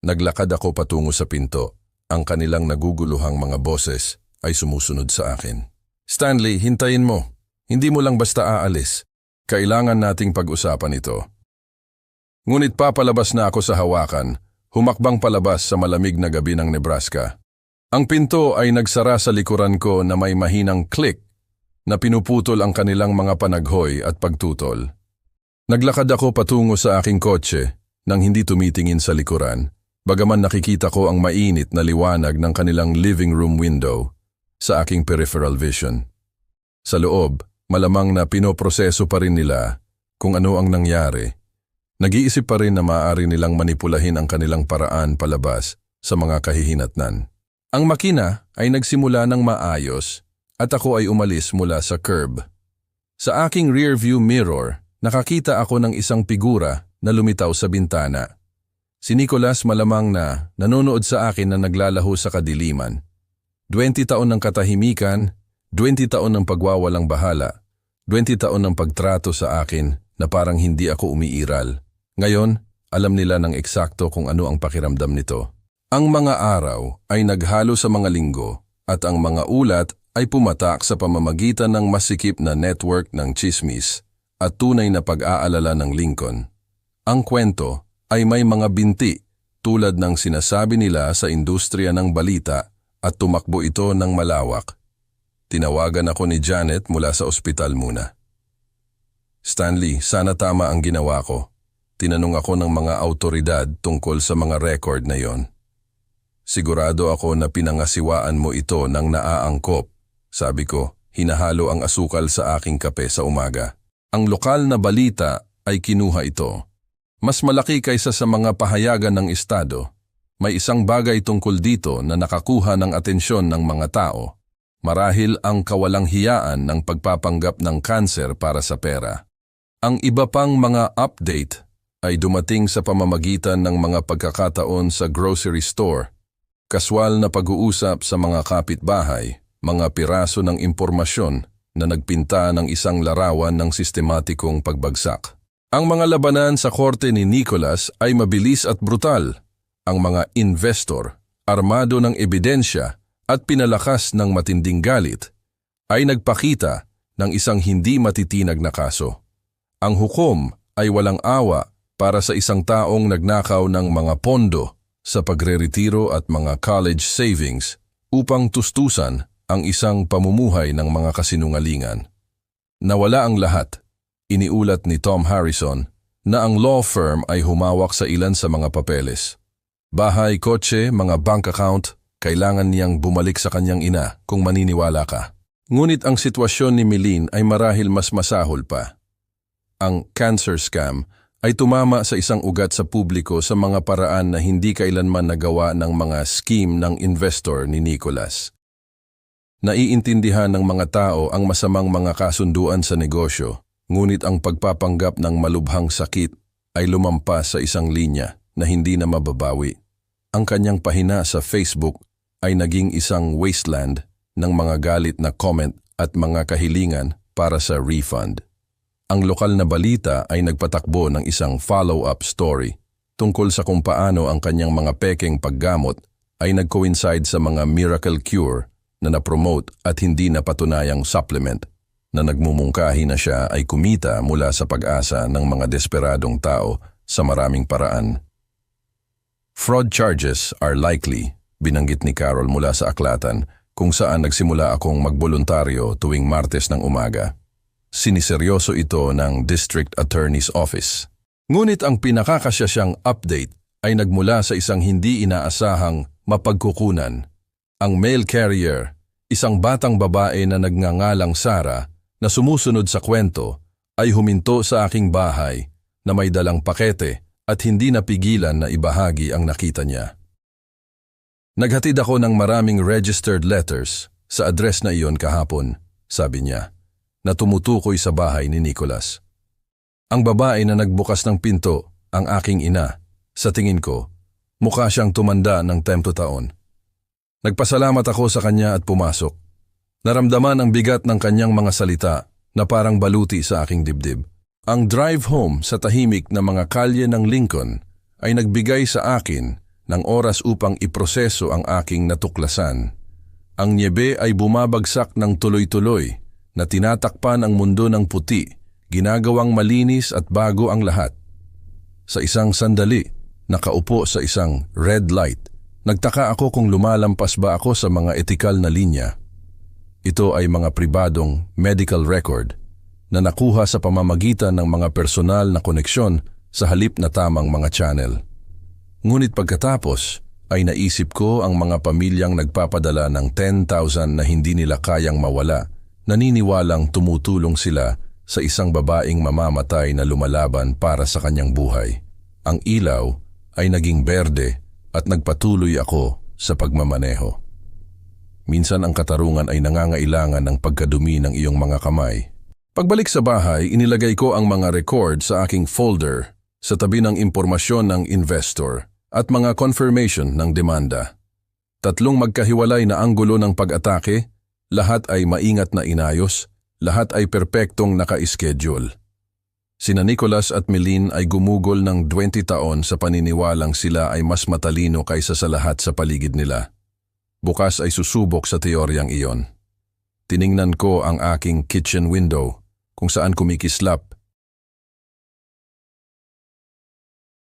Naglakad ako patungo sa pinto. Ang kanilang naguguluhang mga boses ay sumusunod sa akin. Stanley, hintayin mo. Hindi mo lang basta aalis. Kailangan nating pag-usapan ito. Ngunit papalabas na ako sa hawakan, humakbang palabas sa malamig na gabi ng Nebraska. Ang pinto ay nagsara sa likuran ko na may mahinang click na pinuputol ang kanilang mga panaghoy at pagtutol. Naglakad ako patungo sa aking kotse nang hindi tumitingin sa likuran, bagaman nakikita ko ang mainit na liwanag ng kanilang living room window sa aking peripheral vision. Sa loob, malamang na pinoproseso pa rin nila kung ano ang nangyari. Nag-iisip pa rin na maaari nilang manipulahin ang kanilang paraan palabas sa mga kahihinatnan. Ang makina ay nagsimula ng maayos at ako ay umalis mula sa curb. Sa aking rearview mirror, nakakita ako ng isang figura na lumitaw sa bintana. Si Nicholas malamang na nanonood sa akin na naglalaho sa kadiliman. 20 taon ng katahimikan, 20 taon ng pagwawalang bahala, 20 taon ng pagtrato sa akin na parang hindi ako umiiral. Ngayon, alam nila ng eksakto kung ano ang pakiramdam nito. Ang mga araw ay naghalo sa mga linggo at ang mga ulat ay pumatak sa pamamagitan ng masikip na network ng tsismis at tunay na pag-aalala ng Lincoln. Ang kwento ay may mga binti tulad ng sinasabi nila sa industriya ng balita at tumakbo ito ng malawak. Tinawagan ako ni Janet mula sa ospital muna. Stanley, sana tama ang ginawa ko. Tinanong ako ng mga autoridad tungkol sa mga record na yon. Sigurado ako na pinangasiwaan mo ito ng naaangkop. Sabi ko, hinahalo ang asukal sa aking kape sa umaga. Ang lokal na balita ay kinuha ito. Mas malaki kaysa sa mga pahayagan ng estado. May isang bagay tungkol dito na nakakuha ng atensyon ng mga tao. Marahil ang kawalang hiyaan ng pagpapanggap ng kanser para sa pera. Ang iba pang mga update ay dumating sa pamamagitan ng mga pagkakataon sa grocery store, kaswal na pag-uusap sa mga kapitbahay, mga piraso ng impormasyon na nagpinta ng isang larawan ng sistematikong pagbagsak. Ang mga labanan sa korte ni Nicholas ay mabilis at brutal. Ang mga investor, armado ng ebidensya at pinalakas ng matinding galit, ay nagpakita ng isang hindi matitinag na kaso. Ang hukom ay walang awa para sa isang taong nagnakaw ng mga pondo sa pagreretiro at mga college savings upang tustusan ang isang pamumuhay ng mga kasinungalingan. Nawala ang lahat. Iniulat ni Tom Harrison na ang law firm ay humawak sa ilan sa mga papeles. Bahay, kotse, mga bank account, kailangan niyang bumalik sa kanyang ina kung maniniwala ka. Ngunit ang sitwasyon ni Milene ay marahil mas masahol pa. Ang cancer scam ay tumama sa isang ugat sa publiko sa mga paraan na hindi kailanman nagawa ng mga scheme ng investor ni Nicholas. Naiintindihan ng mga tao ang masamang mga kasunduan sa negosyo, ngunit ang pagpapanggap ng malubhang sakit ay lumampas sa isang linya na hindi na mababawi. Ang kanyang pahina sa Facebook ay naging isang wasteland ng mga galit na comment at mga kahilingan para sa refund. Ang lokal na balita ay nagpatakbo ng isang follow-up story tungkol sa kung paano ang kanyang mga pekeng paggamot ay nag-coincide sa mga miracle cure na na-promote at hindi napatunayang supplement na nagmumungkahi na siya ay kumita mula sa pag-asa ng mga desperadong tao sa maraming paraan. Fraud charges are likely, binanggit ni Carol mula sa aklatan kung saan nagsimula akong magboluntaryo tuwing Martes ng umaga. Siniseryoso ito ng District Attorney's Office. Ngunit ang pinakakasyang update ay nagmula sa isang hindi inaasahang mapagkukunan. Ang mail carrier, isang batang babae na nagngangalang Sara na sumusunod sa kwento, ay huminto sa aking bahay na may dalang pakete at hindi napigilan na ibahagi ang nakita niya. Naghatid ako ng maraming registered letters sa address na iyon kahapon, sabi niya, na tumutukoy sa bahay ni Nicholas. Ang babae na nagbukas ng pinto, ang aking ina, sa tingin ko, mukha siyang tumanda ng 10 taon. Nagpasalamat ako sa kanya at pumasok. Naramdaman ang bigat ng kanyang mga salita na parang baluti sa aking dibdib. Ang drive home sa tahimik na mga kalye ng Lincoln ay nagbigay sa akin ng oras upang iproseso ang aking natuklasan. Ang nyebe ay bumabagsak ng tuloy-tuloy na tinatakpan ang mundo ng puti, ginagawang malinis at bago ang lahat. Sa isang sandali, nakaupo sa isang red light, nagtaka ako kung lumalampas ba ako sa mga etikal na linya. Ito ay mga pribadong medical record na nakuha sa pamamagitan ng mga personal na koneksyon sa halip na tamang mga channel. Ngunit pagkatapos ay naisip ko ang mga pamilyang nagpapadala ng 10,000 na hindi nila kayang mawala, naniniwalang tumutulong sila sa isang babaeng mamamatay na lumalaban para sa kanyang buhay. Ang ilaw ay naging berde at nagpatuloy ako sa pagmamaneho. Minsan ang katarungan ay nangangailangan ng pagkadumi ng iyong mga kamay. Pagbalik sa bahay, inilagay ko ang mga record sa aking folder sa tabi ng impormasyon ng investor at mga confirmation ng demanda. 3 magkahiwalay na anggulo ng pag-atake, lahat ay maingat na inayos, lahat ay perpektong naka-schedule. Sina Nicholas at Melin ay gumugol ng 20 taon sa paniniwalang sila ay mas matalino kaysa sa lahat sa paligid nila. Bukas ay susubok sa teoryang iyon. Tiningnan ko ang aking kitchen window kung saan kumikislap